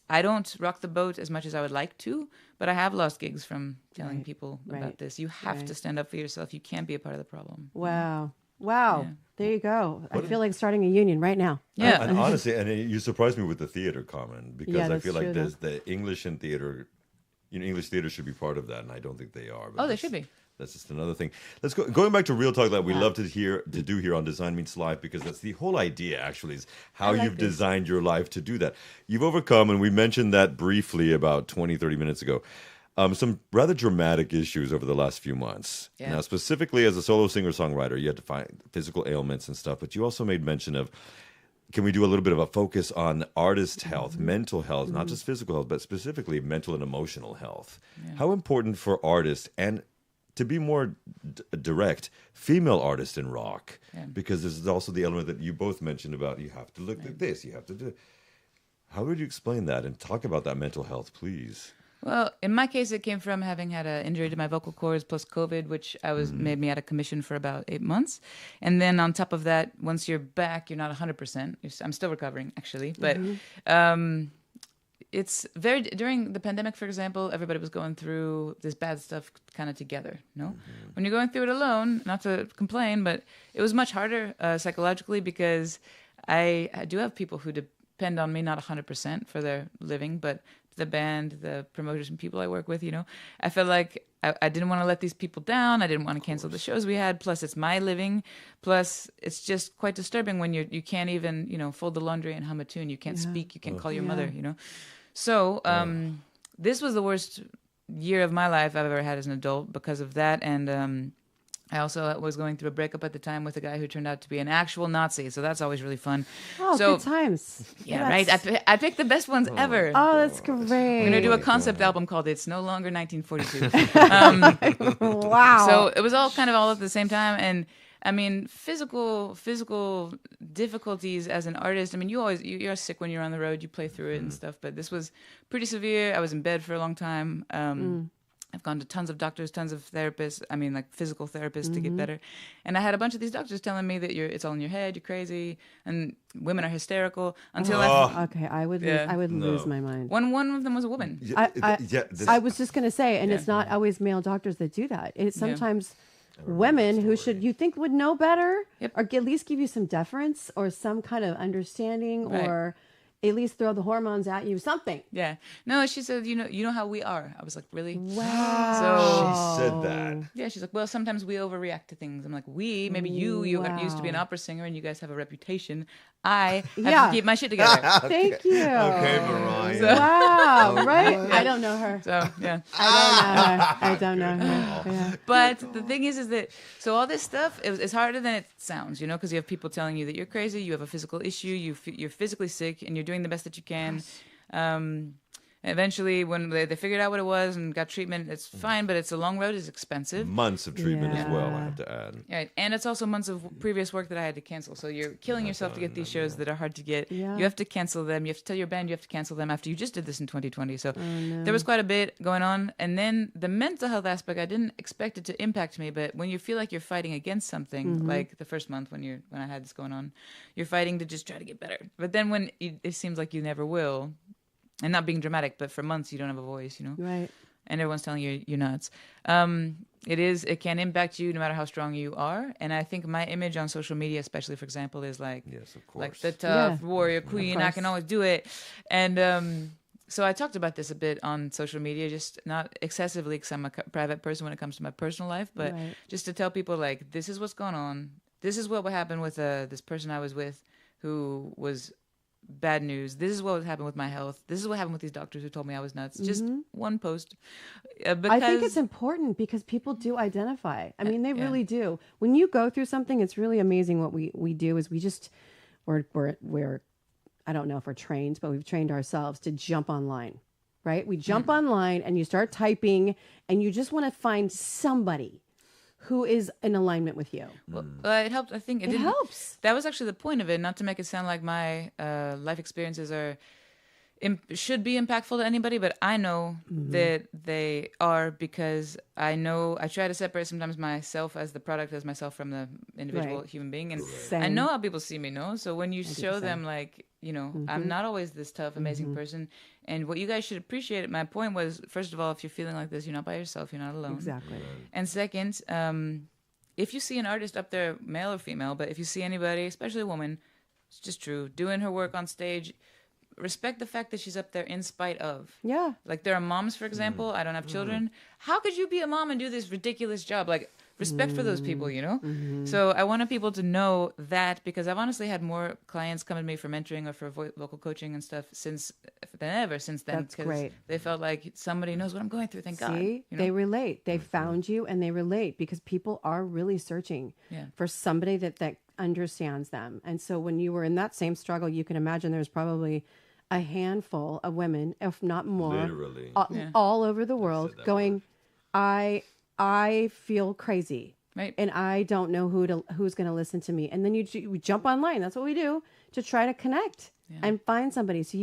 I don't rock the boat as much as I would like to, but I have lost gigs from telling people Right. about this. You have to stand up for yourself. You can't be a part of the problem. Wow. Wow. Yeah. There you go. I feel like starting a union right now. Yeah. And honestly, you surprised me with the theater comment because Yeah, I that's feel like true, there's the English and theater, English theater should be part of that, and I don't think they are. But Oh, they should be. That's just another thing. Let's going back to real talk that we love to do here on Design Meets Life, because that's the whole idea. Actually, is how you've designed your life to do that. You've overcome, and we mentioned that briefly about 20, 30 minutes ago. Some rather dramatic issues over the last few months. Yeah. Now, specifically as a solo singer-songwriter, you had to find physical ailments and stuff, but you also made mention of, can we do a little bit of a focus on artist health, mental health, not just physical health, but specifically mental and emotional health? Yeah. How important for artists, and to be more direct, female artists in rock, because there's also the element that you both mentioned about you have to look at this, you have to do. How would you explain that and talk about that mental health, please? Well, in my case, it came from having had an injury to my vocal cords plus COVID, which made me out of commission for about 8 months. And then on top of that, once you're back, you're not 100%. I'm still recovering, actually. But it's during the pandemic, for example, everybody was going through this bad stuff kind of together, no? When you're going through it alone, not to complain, but it was much harder psychologically because I do have people who depend on me, not 100% for their living, but the band, the promoters and people I work with, I felt like I didn't want to let these people down. I didn't want to cancel the shows we had. Plus, it's my living. Plus, it's just quite disturbing when you can't even, fold the laundry and hum a tune. You can't speak. You can't call your mother, So this was the worst year of my life I've ever had as an adult because of that. And I also was going through a breakup at the time with a guy who turned out to be an actual Nazi. So that's always really fun. Oh, so, good times. Yeah, right. I picked the best ones ever. Oh, that's great. We're going to do a concept album called It's No Longer 1942. Wow. So it was all kind of all at the same time. And I mean, physical difficulties as an artist. I mean, you're sick when you're on the road. You play through it and stuff. But this was pretty severe. I was in bed for a long time. I've gone to tons of doctors, tons of therapists. I mean, like physical therapists to get better. And I had a bunch of these doctors telling me that it's all in your head. You're crazy, and women are hysterical. Until Okay, I would lose my mind. one of them was a woman. I was just going to say, and it's not always male doctors that do that. It's sometimes women who you think would know better, or at least give you some deference or some kind of understanding, Right. or at least throw the hormones at you, something. Yeah. No, she said, you know how we are. I was like, really? Wow. She said that. Yeah, she's like, well, sometimes we overreact to things. I'm like, maybe you got used to be an opera singer and you guys have a reputation. I have to keep my shit together. Thank you. Okay, Mariah. Wow, right? I don't know her. So, yeah. I don't know her. Yeah. But the thing is that, so all this stuff, it's harder than it sounds, because you have people telling you that you're crazy, you have a physical issue, you're physically sick, and you're doing the best that you can. Eventually, when they figured out what it was and got treatment, it's fine, but it's a long road. It's expensive. Months of treatment as well, I have to add. Right. And it's also months of previous work that I had to cancel. So you're killing yourself to get these shows that are hard to get. Yeah. You have to cancel them. You have to tell your band you have to cancel them after you just did this in 2020. So there was quite a bit going on. And then the mental health aspect, I didn't expect it to impact me. But when you feel like you're fighting against something, like the first month when I had this going on, you're fighting to just try to get better. But then when it seems like you never will, and not being dramatic, but for months you don't have a voice, Right. and everyone's telling you you're nuts. It can impact you no matter how strong you are. And I think my image on social media, especially, for example, is like, Yes, of course. like the tough warrior of queen. I can course. always do it. And so I talked about this a bit on social media, just not excessively because I'm a private person when it comes to my personal life, but just to tell people, like, this is what's going on. This is what happened with this person I was with who was bad news. This is what happened with my health. This is what happened with these doctors who told me I was nuts. Just one post. I think it's important because people do identify. I mean, they really do. When you go through something, it's really amazing. What we do is we're I don't know if we're trained, but we've trained ourselves to jump online, right? We jump online and you start typing and you just want to find somebody who is in alignment with you. Well, it helped. I think it helps. That was actually the point of it, not to make it sound like my life experiences should be impactful to anybody, but I know that they are, because I try to separate sometimes myself as the product as myself from the individual human being, and I know how people see me, so when you show them, like, I'm not always this tough, amazing person, and what you guys should appreciate, my point was, first of all, if you're feeling like this, you're not by yourself, you're not alone. Exactly. And second, if you see an artist up there, male or female, but if you see anybody, especially a woman, it's just true, doing her work on stage, respect the fact that she's up there in spite of. Yeah. Like, there are moms, for example. I don't have children. How could you be a mom and do this ridiculous job? Like, respect for those people, So I wanted people to know that, because I've honestly had more clients come to me for mentoring or for vocal coaching and stuff since then. That's great. They felt like somebody knows what I'm going through. Thank God. See, they relate. They found you and they relate, because people are really searching for somebody that understands them. And so when you were in that same struggle, you can imagine there's probably a handful of women, if not more, literally, all over the world going, I feel crazy. Right. And I don't know who's going to listen to me. And then we jump online. That's what we do to try to connect and find somebody. So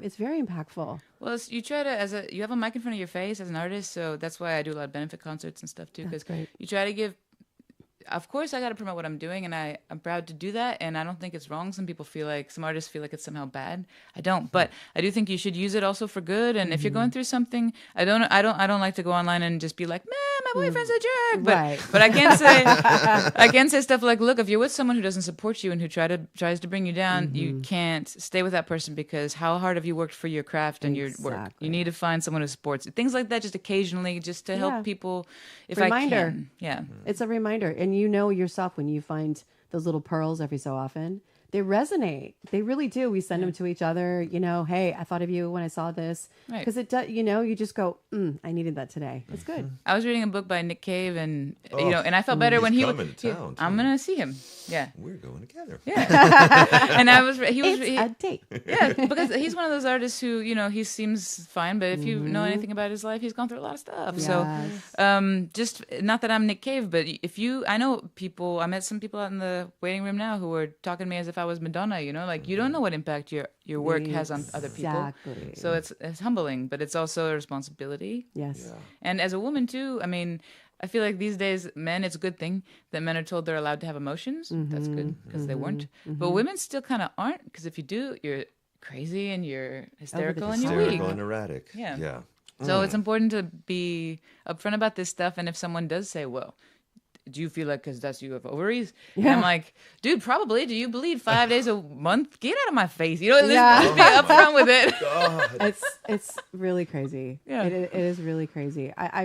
it's very impactful. Well, you try to, you have a mic in front of your face as an artist. So that's why I do a lot of benefit concerts and stuff too. Because you try to give, of course, I got to promote what I'm doing, and I'm proud to do that. And I don't think it's wrong. Some artists feel like it's somehow bad. I don't, but I do think you should use it also for good. And if you're going through something, I don't like to go online and just be like, man, my boyfriend's a jerk. But I can say stuff like, look, if you're with someone who doesn't support you and who tries to bring you down, you can't stay with that person, because how hard have you worked for your craft and your work? You need to find someone who supports it. Things like that, just occasionally, just to help people. Reminder. I can, it's a reminder, and you know yourself when you find those little pearls every so often. They resonate. They really do. We send them to each other. Hey, I thought of you when I saw this. Because it does. You just go, I needed that today. It's good. I was reading a book by Nick Cave, and and I felt better when he was coming to town. I'm gonna see him. Yeah, we're going together. Yeah, and he was a date. Yeah, because he's one of those artists who he seems fine, but if you know anything about his life, he's gone through a lot of stuff. Yes. So, just not that I'm Nick Cave, but I know people. I met some people out in the waiting room now who were talking to me as if I was Madonna. Like, you don't know what impact your work has on other people. Exactly. So it's humbling, but it's also a responsibility. Yes. Yeah. And as a woman too, I mean, I feel like these days, it's a good thing that men are told they're allowed to have emotions. That's good, because they weren't. But women still kind of aren't, because if you do, you're crazy and you're hysterical and you're weak. Hysterical and erratic. Yeah. So it's important to be upfront about this stuff. And if someone does say, well, do you feel like because that's you have ovaries? And I'm like, dude, probably. Do you bleed 5 days a month? Get out of my face. You know, let's be upfront with it. It's really crazy. Yeah. It is really crazy. I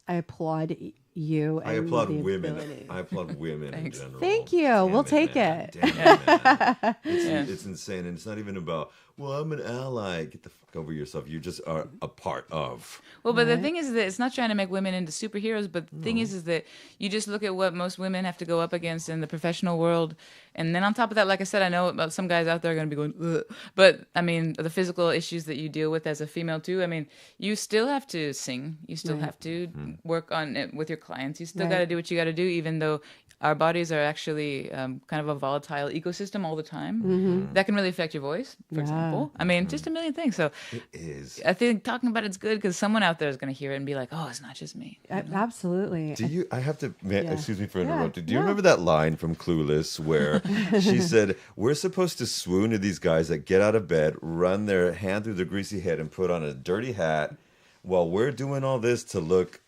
applaud you. I And applaud the women. ability. I applaud women in general. Thank you. Damn We'll take man. it. Damn man. It's insane, and it's not even about. Well, I'm an ally. Get the fuck over yourself. You just are a part of. Well, but the thing is that it's not trying to make women into superheroes, but the thing is that you just look at what most women have to go up against in the professional world. And then on top of that, like I said, I know about some guys out there are going to be going, ugh. But I mean, the physical issues that you deal with as a female too. I mean, you still have to sing. You still have to work on it with your clients. You still got to do what you got to do, even though our bodies are actually kind of a volatile ecosystem all the time. That can really affect your voice, for example. I mean, just a million things. So It is. I think talking about it's good because someone out there is going to hear it and be like, oh, it's not just me. Absolutely. Do you? I have to. Excuse me for interrupting. Do you remember that line from Clueless where she said, "We're supposed to swoon to these guys that get out of bed, run their hand through their greasy head, and put on a dirty hat, while we're doing all this to look."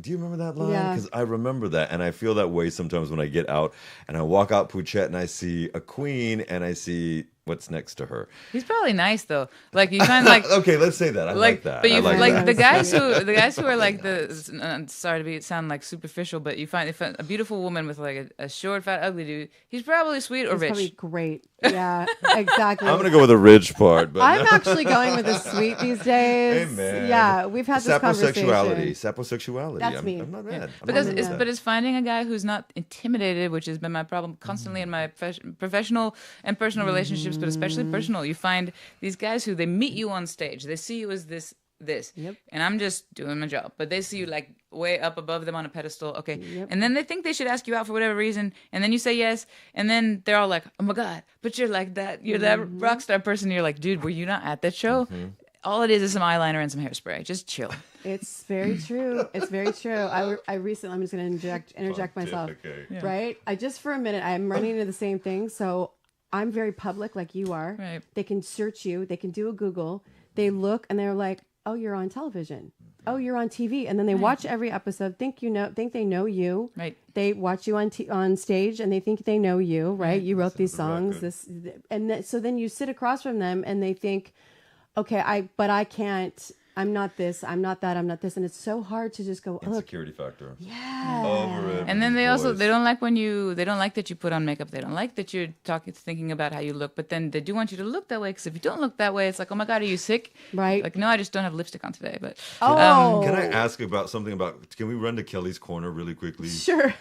Do you remember that line? Yeah. Because I remember that, and I feel that way sometimes when I get out and I walk out Phuket and I see a queen and I see what's next to her. He's probably nice though. Like you find like Okay, let's say that. I like that. But you I like like that. the guys who are like sorry to sound like superficial, but you find a beautiful woman with like a short, fat, ugly dude. He's probably sweet or It's rich. probably great. Yeah, exactly. I'm gonna go with the rich part, but I'm actually going with the sweet these days. Hey, man. Yeah, we've had this conversation. Saposexuality. That's me. I'm not mad. I'm Because not mad. it's finding a guy who's not intimidated, which has been my problem constantly in my professional and personal relationships, but especially personal. You find these guys who they meet you on stage, they see you as this, Yep. and I'm just doing my job, but they see you like way up above them on a pedestal, okay, and then they think they should ask you out for whatever reason, and then you say yes, and then they're all like, oh my god, but you're like that, you're that rock star person. You're like, dude, were you not at that show? All it is some eyeliner and some hairspray. Just chill. It's very true. It's very true. I recently, I'm just going to interject myself. Okay. Yeah. Right? I just for a minute, I'm running into the same thing. So I'm very public like you are. Right. They can search you. They can do a Google. They look and they're like, oh, you're on television. Oh, you're on TV. And then they watch every episode, think they know you. Right. They watch you on stage and they think they know you, right? You wrote these songs. So then you sit across from them and they think, okay, I can't, I'm not this, I'm not that, I'm not this. And it's so hard to just go, look. Insecurity factor. Yeah. Over it. And then they don't like they don't like that you put on makeup. They don't like that you're thinking about how you look. But then they do want you to look that way because if you don't look that way, it's like, oh my god, are you sick? Right. Like, no, I just don't have lipstick on today. But Can I ask about something about? Can we run to Kelly's corner really quickly? Sure.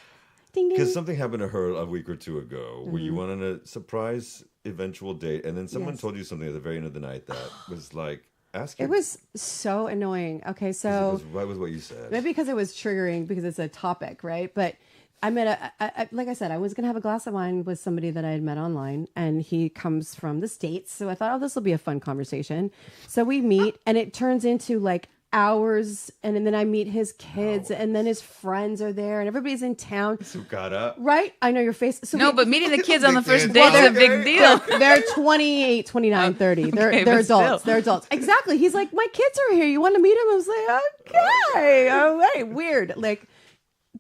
Ding, ding. Because something happened to her a week or two ago where you went on a surprise eventual date, and then someone told you something at the very end of the night that was like, ask It was so annoying. Okay, so It was right with what you said. maybe because it was triggering because it's a topic, right? But I met like I said, I was gonna have a glass of wine with somebody that I had met online, and he comes from the States. So I thought, oh, this will be a fun conversation. So we meet, and it turns into like hours, and then I meet his kids, and then his friends are there, and everybody's in town. Sukara. Right? I know your face. So no, but meeting the kids on the Big first kids. date is a Okay. big deal. They're 28, 29, 30. They're Okay, they're but still. adults. They're adults. Exactly. He's like, my kids are here. You want to meet him? I was like, okay, all right. Weird. Like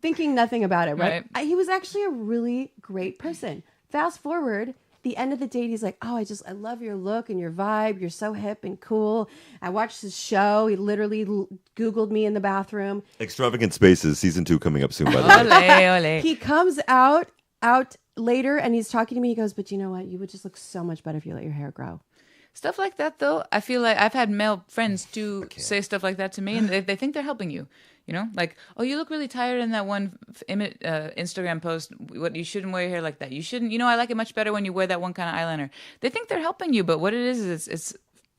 thinking nothing about it, right? Right. He was actually a really great person. Fast forward, the end of the date, he's like, oh, I love your look and your vibe. You're so hip and cool. I watched his show. He literally Googled me in the bathroom. Extravagant Spaces season 2 coming up soon. By the way. Ole, ole. He comes out later and he's talking to me. He goes, but you know what? You would just look so much better if you let your hair grow. Stuff like that, though, I feel like I've had male friends too say stuff like that to me, and they think they're helping you. You know, like, oh, you look really tired in that one Instagram post. What, you shouldn't wear your hair like that. You shouldn't. You know, I like it much better when you wear that one kind of eyeliner. They think they're helping you, but what it is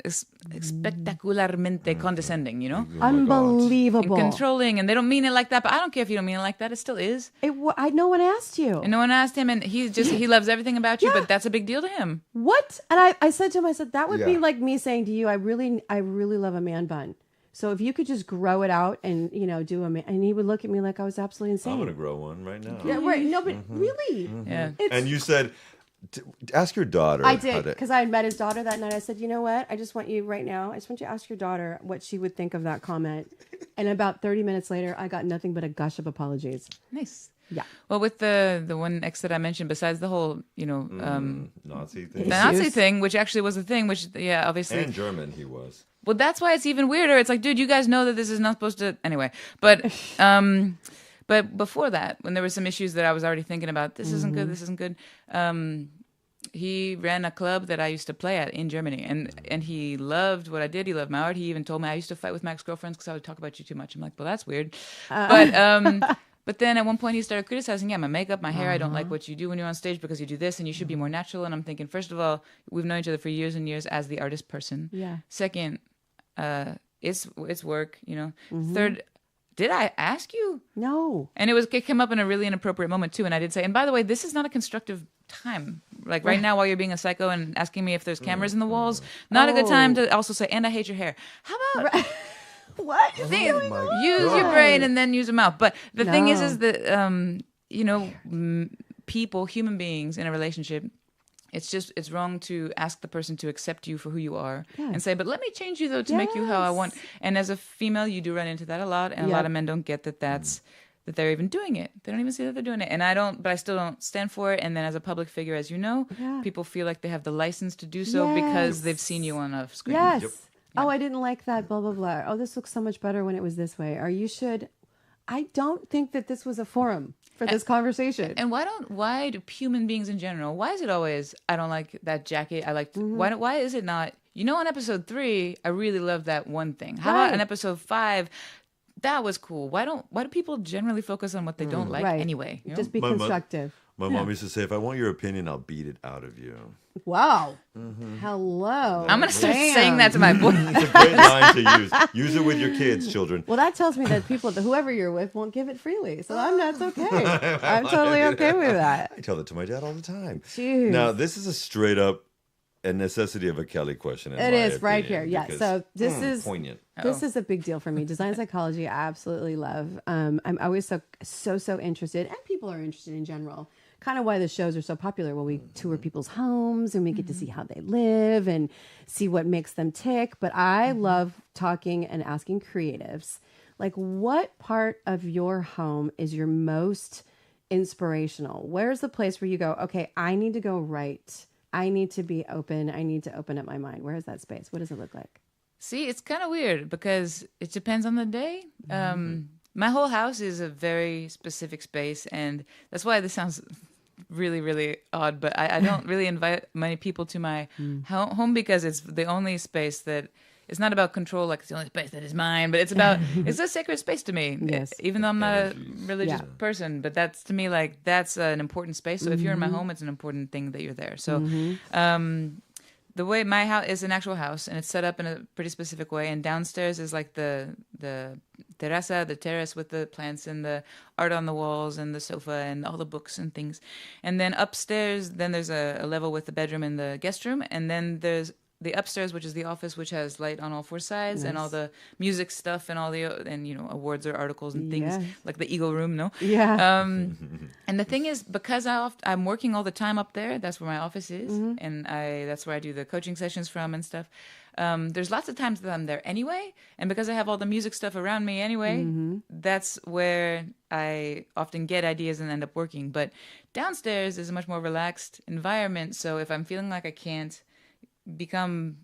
it's spectacularmente condescending. You know, Unbelievable. and controlling, and they don't mean it like that. But I don't care if you don't mean it like that. It still is. No one asked you. And no one asked him, and he loves everything about you, but that's a big deal to him. What? And I said to him, I said, that would be Yeah. like me saying to you, I really love a man bun. So if you could just grow it out and, do a man, and he would look at me like I was absolutely insane. I'm gonna grow one right now. Yeah, right. No, but really. Yeah. And you said, ask your daughter. I did, because I had met his daughter that night. I said, you know what? I just want you right now. I just want you to ask your daughter what she would think of that comment. And about 30 minutes later, I got nothing but a gush of apologies. Nice. Yeah. Well, with the one ex that I mentioned, besides the whole, Nazi the thing. Nazi thing, which actually was a thing, which, yeah, obviously. And German, he was. Well, that's why it's even weirder. It's like, dude, you guys know that this is not supposed to. Anyway, but before that, when there were some issues that I was already thinking about, this isn't good, this isn't good. He ran a club that I used to play at in Germany, and he loved what I did. He loved my art. He even told me I used to fight with my ex-girlfriends because I would talk about you too much. I'm like, well, that's weird. But then at one point he started criticizing, my makeup, my hair. I don't like what you do when you're on stage because you do this and you should be more natural. And I'm thinking, first of all, we've known each other for years and years as the artist person. Yeah. Second, it's work, Third, did I ask you? No. And it came up in a really inappropriate moment too. And I did say, and by the way, this is not a constructive time. Like right now, while you're being a psycho and asking me if there's cameras in the walls, not a good time to also say, and I hate your hair. How about What? use your brain and then use your mouth? But the thing is that people, human beings in a relationship, it's wrong to ask the person to accept you for who you are and say, but let me change you though to make you how I want. And as a female, you do run into that a lot, and a lot of men don't get that that they're even doing it. They don't even see that they're doing it. And but I still don't stand for it. And then as a public figure, as you know, people feel like they have the license to do so because they've seen you on a screen. Yes. Yep. Oh, I didn't like that, blah, blah, blah. Oh, this looks so much better when it was this way. Or you should. I don't think that this was a forum for this conversation. And why do human beings in general, why is it always, I don't like that jacket, I like, why is it not, on episode 3, I really love that one thing. How about on episode 5, that was cool. Why do people generally focus on what they don't like anyway? Just be constructive. My mom used to say, if I want your opinion, I'll beat it out of you. Wow. Hello. I'm going to start saying that to my boy. It's a great line to use. Use it with your kids, children. Well, that tells me that whoever you're with, won't give it freely. So that's okay. I'm totally okay with that. I tell that to my dad all the time. Jeez. Now, this is a straight up a necessity of a Kelly question. It is right here. Yeah. So this is poignant. This is a big deal for me. Design psychology, I absolutely love. I'm always so interested, and people are interested in general. Kind of why the shows are so popular when we tour people's homes and we get to see how they live and see what makes them tick. But I love talking and asking creatives, like, what part of your home is your most inspirational? Where's the place where you go, okay, I need to go write. I need to be open. I need to open up my mind. Where is that space? What does it look like? See, it's kind of weird because it depends on the day. My whole house is a very specific space, and that's why this sounds really, really odd, but I don't really invite many people to my home because it's the only space that it's not about control, like it's the only space that is mine, but it's a sacred space to me. Yes. Even though I'm not a religious person, but that's to me, like, that's an important space. So if you're in my home, it's an important thing that you're there. So, the way my house is an actual house, and it's set up in a pretty specific way. And downstairs is like the terrace with the plants and the art on the walls and the sofa and all the books and things. And then upstairs, then there's a level with the bedroom and the guest room. And then there's the upstairs, which is the office, which has light on all 4 sides, and all the music stuff and all the awards or articles and things, like the Eagle Room, no? Yeah. And the thing is, because I'm working all the time up there, that's where my office is, and that's where I do the coaching sessions from and stuff. There's lots of times that I'm there anyway, and because I have all the music stuff around me anyway, that's where I often get ideas and end up working. But downstairs is a much more relaxed environment, so if I'm feeling like I can't become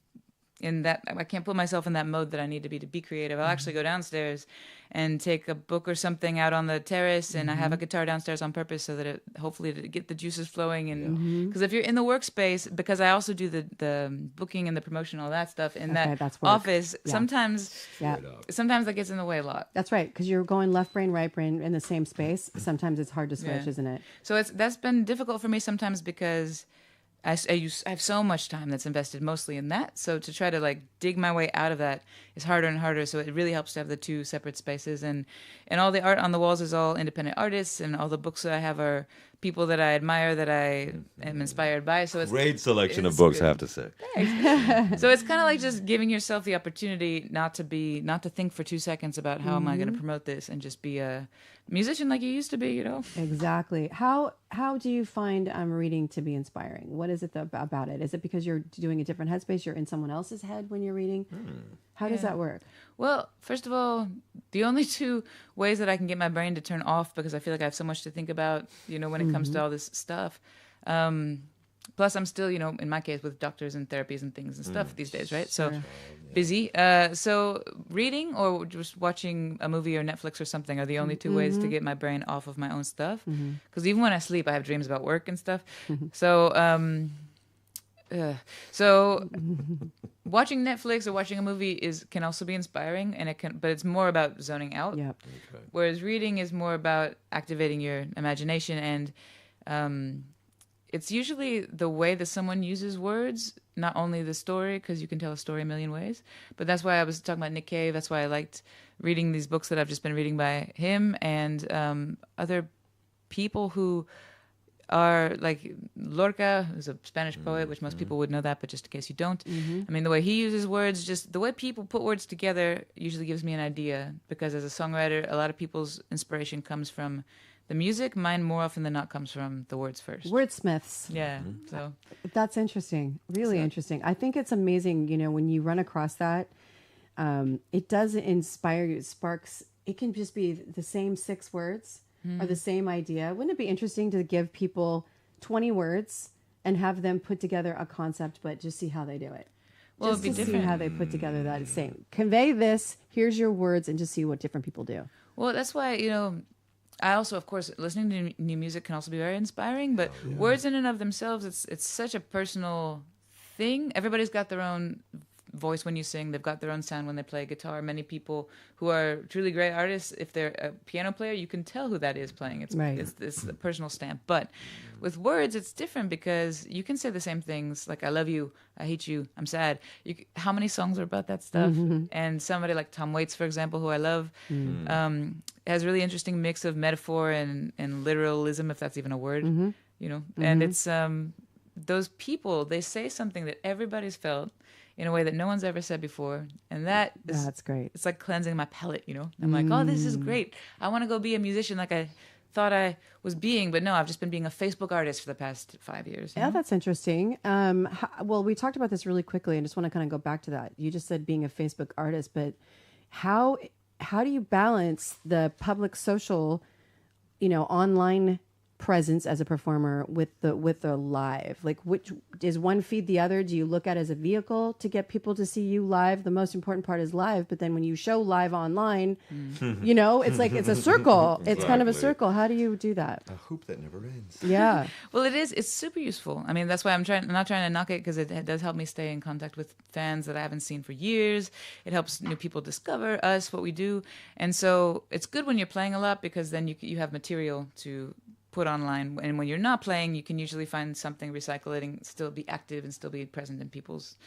in that, I can't put myself in that mode that I need to be creative, I'll actually go downstairs and take a book or something out on the terrace, and I have a guitar downstairs on purpose so that hopefully to get the juices flowing. And because if you're in the workspace, because I also do the booking and the promotion, all that stuff in that office, sometimes that gets in the way a lot. That's right, because you're going left brain, right brain in the same space. Sometimes it's hard to switch, isn't it? So that's been difficult for me sometimes because I have so much time that's invested mostly in that. So to try to like dig my way out of that is harder and harder. So it really helps to have the 2 separate spaces. And all the art on the walls is all independent artists, and all the books that I have are people that I admire, that I am inspired by. So it's great selection of books, I have to say. So it's kind of like just giving yourself the opportunity not to think for 2 seconds about how am I going to promote this, and just be musician like you used to be, you know. Exactly. How do you find reading to be inspiring? What is it about it? Is it because you're doing a different headspace? You're in someone else's head when you're reading? How does that work? Well, first of all, the only two ways that I can get my brain to turn off, because I feel like I have so much to think about, you know, when it comes to all this stuff. Plus, I'm still, you know, in my case, with doctors and therapies and things and stuff these days, right? So busy. So reading or just watching a movie or Netflix or something are the only two ways to get my brain off of my own stuff. Because even when I sleep, I have dreams about work and stuff. So watching Netflix or watching a movie can also be inspiring, but it's more about zoning out. Yep. Okay. Whereas reading is more about activating your imagination, and it's usually the way that someone uses words, not only the story, because you can tell a story a million ways. But that's why I was talking about Nick Cave. That's why I liked reading these books that I've just been reading by him and other people who are like Lorca, who's a Spanish poet, which most people would know that, but just in case you don't. I mean, the way he uses words, just the way people put words together usually gives me an idea, because as a songwriter, a lot of people's inspiration comes from the music. Mine more often than not comes from the words first. Wordsmiths. Yeah. So That's interesting. Really interesting. I think it's amazing, you know, when you run across that, it does inspire you. It sparks. It can just be the same 6 words or the same idea. Wouldn't it be interesting to give people 20 words and have them put together a concept, but just see how they do it? Well, Just it'd be to see different. how they put together that same. Convey this. Here's your words, and just see what different people do. Well, that's why, you know, I also, of course, listening to new music can also be very inspiring, but words in and of themselves, it's such a personal thing. Everybody's got their own voice when you sing. They've got their own sound when they play guitar. Many people who are truly great artists, if they're a piano player, you can tell who that is playing. It's a personal stamp. But with words, it's different, because you can say the same things, like I love you, I hate you, I'm sad. How many songs are about that stuff? And somebody like Tom Waits, for example, who I love, has a really interesting mix of metaphor and literalism, if that's even a word, you know. And it's those people, they say something that everybody's felt in a way that no one's ever said before, and That's great. it's like cleansing my palate, you know. I'm like, oh, this is great. I want to go be a musician like I thought I was being, but no, I've just been being a Facebook artist for the past 5 years. you Yeah, know? that's interesting. Well, we talked about this really quickly, and just want to kind of go back to that. You just said being a Facebook artist, but how do you balance the public social, you know, online presence as a performer with the live? Like, which is one feed the other? Do you look at it as a vehicle to get people to see you live? The most important part is live, but then when you show live online, you know, it's like it's a circle. It's kind of a Exactly. circle. How do you do that? A hoop that never ends. Yeah. Well, it's super useful. I mean, that's why I'm not trying to knock it, because it does help me stay in contact with fans that I haven't seen for years. It helps new people discover us, what we do. And so it's good when you're playing a lot, because then you have material to put online. And when you're not playing, you can usually find something, recycle it, and still be active and still be present in people's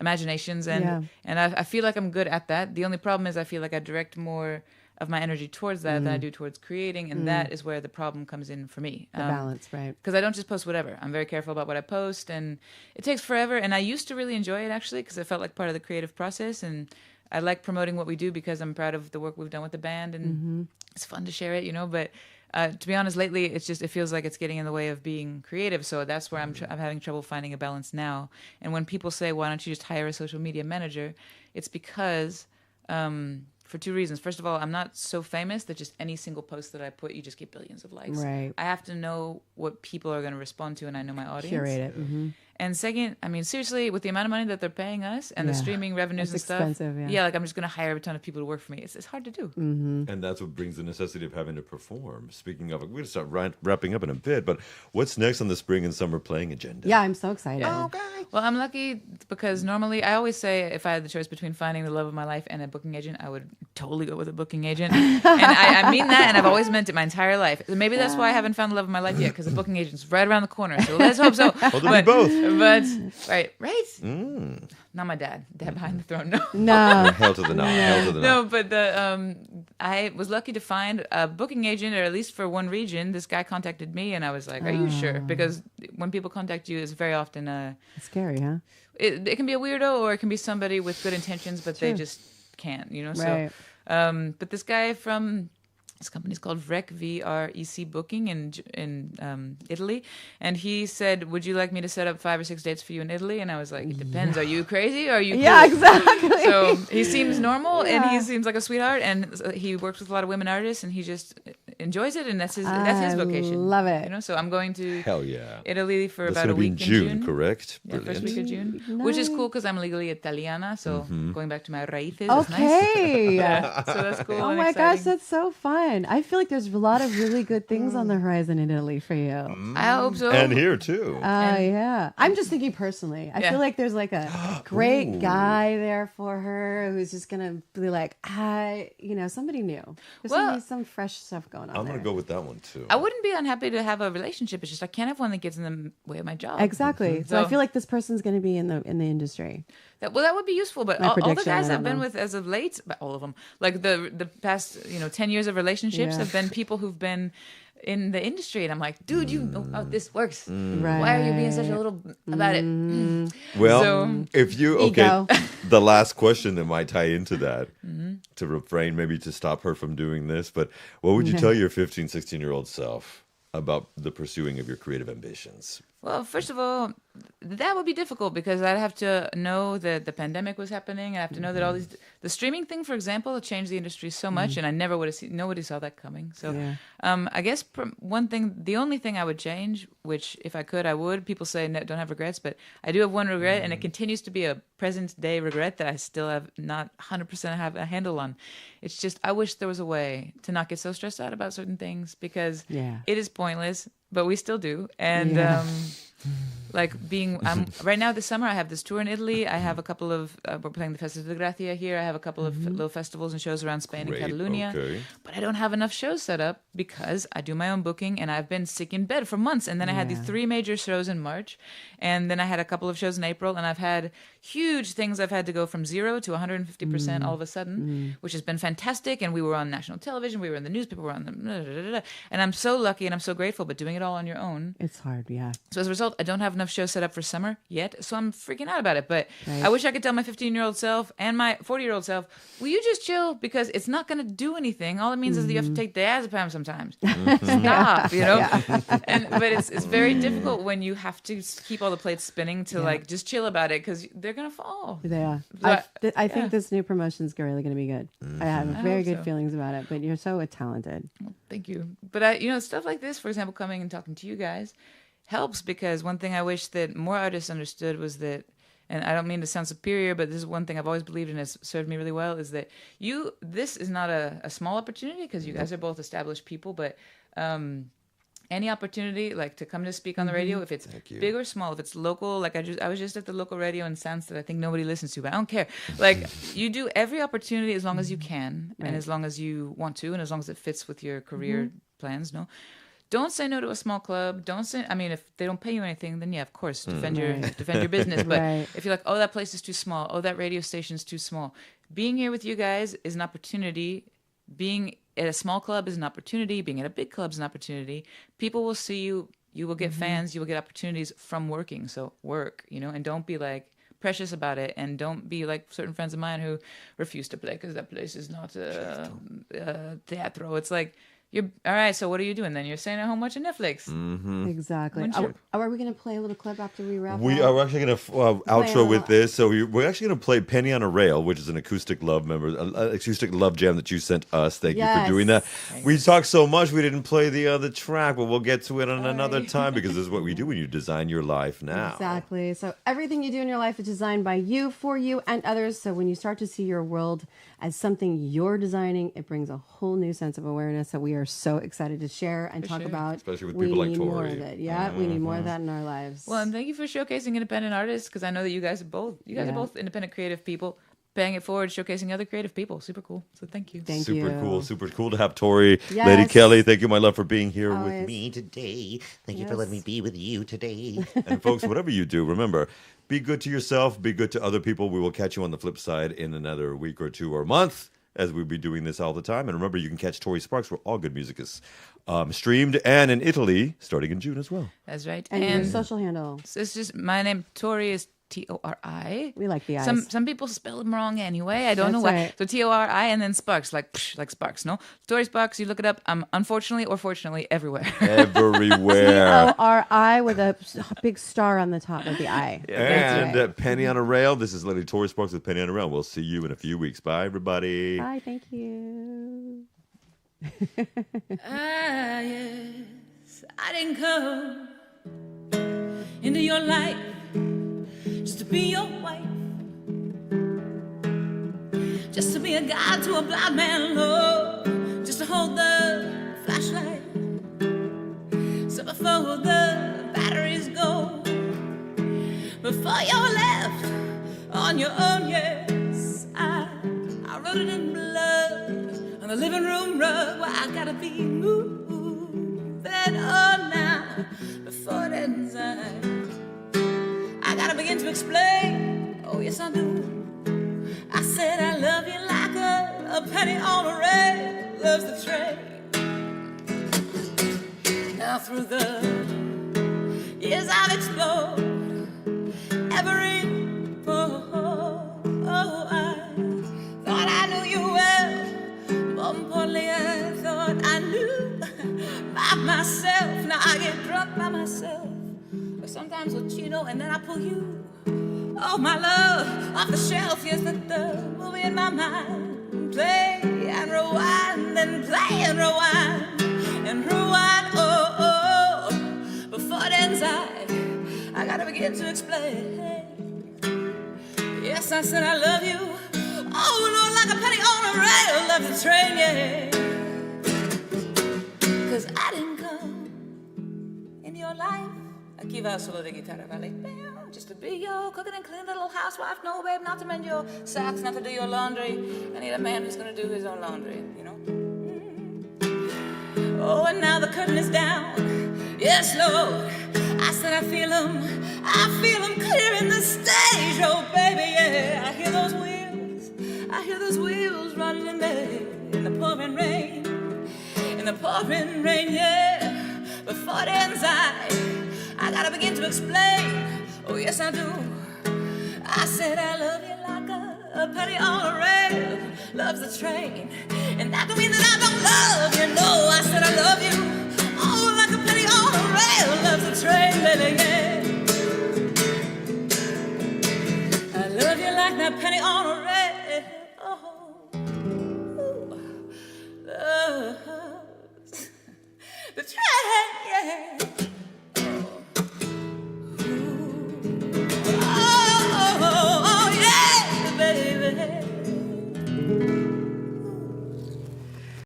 imaginations. And I feel like I'm good at that. The only problem is I feel like I direct more of my energy towards that than I do towards creating, and that is where the problem comes in for me. The balance, right? Because I don't just post whatever. I'm very careful about what I post, and it takes forever. And I used to really enjoy it, actually, because it felt like part of the creative process, and I like promoting what we do because I'm proud of the work we've done with the band, and it's fun to share it, you know. But to be honest, lately it feels like it's getting in the way of being creative. So that's where I'm having trouble finding a balance now. And when people say, "Why don't you just hire a social media manager?" It's because for 2 reasons. First of all, I'm not so famous that just any single post that I put, you just get billions of likes. Right. I have to know what people are going to respond to, and I know my audience. Curate it. And second, I mean, seriously, with the amount of money that they're paying us and the Yeah. streaming revenues It's and stuff, expensive, yeah. like I'm just going to hire a ton of people to work for me. It's hard to do. And that's what brings the necessity of having to perform. Speaking of, we're going to start wrapping up in a bit, but what's next on the spring and summer playing agenda? Yeah, I'm so excited. Well, I'm lucky because normally I always say if I had the choice between finding the love of my life and a booking agent, I would totally go with a booking agent. And I mean that, and I've always meant it my entire life. Maybe that's why I haven't found the love of my life yet, because the booking agent's right around the corner. So let's hope so. Well, they'll be both. But right. Not my dad behind the throne. No. No. Hell to the no. Hell to the no. No, but I was lucky to find a booking agent, or at least for one region. This guy contacted me, and I was like, "Are you sure?" Because when people contact you, it's very often It's scary, huh? it can be a weirdo, or it can be somebody with good intentions, but they just can't, you know. Right. So, but this guy from This company's called VREC, VREC Booking in Italy. And he said, would you like me to set up 5 or 6 dates for you in Italy? And I was like, it depends. Are you crazy or are you cool? Yeah, exactly. So he seems normal and Yeah. he seems like a sweetheart. And he works with a lot of women artists and he just enjoys it. And that's his vocation. Love it. You know, so I'm going to Hell yeah. Italy for That's about a gonna be week in June, correct? Yeah, first week Brilliant. of June, which is cool because I'm legally Italiana. So going back to my raíces is nice. Okay. Yeah, so that's cool. Oh and my exciting. gosh, that's so fun. I feel like there's a lot of really good things on the horizon in Italy for you. I hope so. And here too. Yeah. I'm just thinking personally. I Yeah. feel like there's like a great guy there for her who's just going to be like, somebody new. There's Well, gonna be some fresh stuff going on I'm there. gonna go with that one too. I wouldn't be unhappy to have a relationship. It's just I can't have one that gets in the way of my job. Exactly. So I So- feel like this person's going to be in the industry. That would be useful. But My all the prediction, guys I I've don't been know. with as of late, but all of them, like the past 10 years of relationships Yeah. have been people who've been in the industry, and I'm like, dude, you know how this works. Right. Why are you being such a little about it? Well, So- if you Ego. the last question that might tie into that, Mm-hmm. to refrain maybe to stop her from doing this, but what would you tell your 15, 16-year-old self about the pursuing of your creative ambitions? Well, first of all, that would be difficult because I'd have to know that the pandemic was happening. I have to know that all these the streaming thing, for example, changed the industry so much, and I never would have seen. Nobody saw that coming. So, Yeah. I guess the only thing I would change, which if I could, I would. People say no, don't have regrets, but I do have one regret, and it continues to be a present day regret that I still have not 100% have a handle on. It's just I wish there was a way to not get so stressed out about certain things because Yeah. it is pointless, but we still do, and. Yeah. I'm right now this summer I have this tour in Italy. I have a couple of we're playing the Festival de Gracia here. I have a couple of little festivals and shows around Spain Great, and Catalonia. okay. But I don't have enough shows set up because I do my own booking and I've been sick in bed for months. And then I had these 3 major shows in March, and then I had a couple of shows in April, and I've had huge things. I've had to go from 0 to 150% all of a sudden, which has been fantastic. And we were on national television, we were in the newspaper, we were on the and I'm so lucky and I'm so grateful. But doing it all on your own. It's hard, yeah. So as a result, I don't have enough shows set up for summer yet, so I'm freaking out about it. But Right. I wish I could tell my 15-year-old self and my 40-year-old self, will you just chill? Because it's not going to do anything. All it means is that you have to take diazepam sometimes. Stop, but it's very difficult when you have to keep all the plates spinning to like just chill about it because they're going to fall. Yeah. So I think this new promotion is really going to be good. I have very hope good so. feelings about it, but you're so talented. Thank you. But stuff like this, for example, coming and talking to you guys helps because one thing I wish that more artists understood was that, and I don't mean to sound superior, but this is one thing I've always believed and has served me really well, is that this is not a small opportunity because you guys are both established people, but any opportunity like to come to speak on the radio, if it's big or small, if it's local, like I was just at the local radio in Sands that I think nobody listens to, but I don't care. Like you do every opportunity as long as you can and as long as you want to and as long as it fits with your career plans, no? Don't say no to a small club. Don't say. I mean, if they don't pay you anything, then yeah, of course, defend your business. But Right. if you're like, oh, that place is too small. Oh, that radio station is too small. Being here with you guys is an opportunity. Being at a small club is an opportunity. Being at a big club is an opportunity. People will see you. You will get fans. You will get opportunities from working. So work, and don't be like precious about it, and don't be like certain friends of mine who refuse to play because that place is not teatro. It's like. You're all right. So what are you doing then? You're staying at home watching Netflix. Exactly. Wouldn't you? Are we going to play a little clip after we wrap We up? are actually going to outro with this. So we're actually going to play Penny on a Rail, which is an acoustic love acoustic love jam that you sent us. Thank you for Yes. doing that. We talked so much we didn't play the other track, but we'll get to it on another time because this is what we do when you design your life now. Exactly. So everything you do in your life is designed by you, for you, and others. So when you start to see your world as something you're designing, it brings a whole new sense of awareness that we are so excited to share and talk sure. about. Especially with We people like need more Tori. of it. Yeah, we need more of that in our lives. Well, and thank you for showcasing independent artists because I know that you guys are both independent creative people, paying it forward, showcasing other creative people. Super cool. So thank you. Thank you. Super cool to have Tori, Yes. Lady Kelly. Thank you, my love, for being here with Always. me. Me today. Thank you for letting me be with you today. And folks, whatever you do, remember, be good to yourself, be good to other people. We will catch you on the flip side in another week or two or month, as we'll be doing this all the time. And remember, you can catch Tori Sparks where all good music is streamed and in Italy starting in June as well. That's right. and your social handle. it's just my name, Tori, is Tori. We like the eyes. Some people spell them wrong anyway. I don't know That's why. right. So Tori and then Sparks, like Sparks. No, Tori Sparks. You look it up. Unfortunately or fortunately, everywhere. Everywhere. Tori with a big star on the top of the eye. And That's right. Penny on a Rail. This is Lady Tori Sparks with Penny on a Rail. We'll see you in a few weeks. Bye, everybody. Bye, thank you. Yes, I didn't come into your life just to be your wife, just to be a guide to a blind man, Lord, just to hold the flashlight. So before the batteries go, before you're left on your own, yes, I wrote it in blood on the living room rug where I gotta be moving on now before it ends. I gotta begin to explain. Oh yes I do. I said I love you like a penny on a rail loves the train. Now through the years I've explored every pore. Oh, I thought I knew you well. More importantly, I thought I knew by myself. Now I get drunk by myself, or sometimes with Chino, and then I pull you, oh my love, off the shelf. Yes, the movie in my mind, play and rewind, and play and rewind, and rewind. Oh, before it ends, I gotta begin to explain. Yes, I said I love you. Oh Lord, like a penny on a rail, love the train, yeah. 'Cause I didn't come in your life. Aquí va solo de guitarra, vale? Just to be your cooking and clean little housewife. No, babe, not to mend your socks, not to do your laundry. I need a man who's gonna do his own laundry, you know? Oh, and now the curtain is down. Yes, Lord. I said I feel him clearing the stage. Oh, baby, yeah. I hear those wheels running in there in the pouring rain. In the pouring rain, yeah. Before it ends, I gotta begin to explain. Oh, yes, I do. I said I love you like a penny on a rail loves the train. And that don't mean that I don't love you, no. I said I love you, oh, like a penny on a rail loves the train, baby, yeah. I love you like that penny on a rail.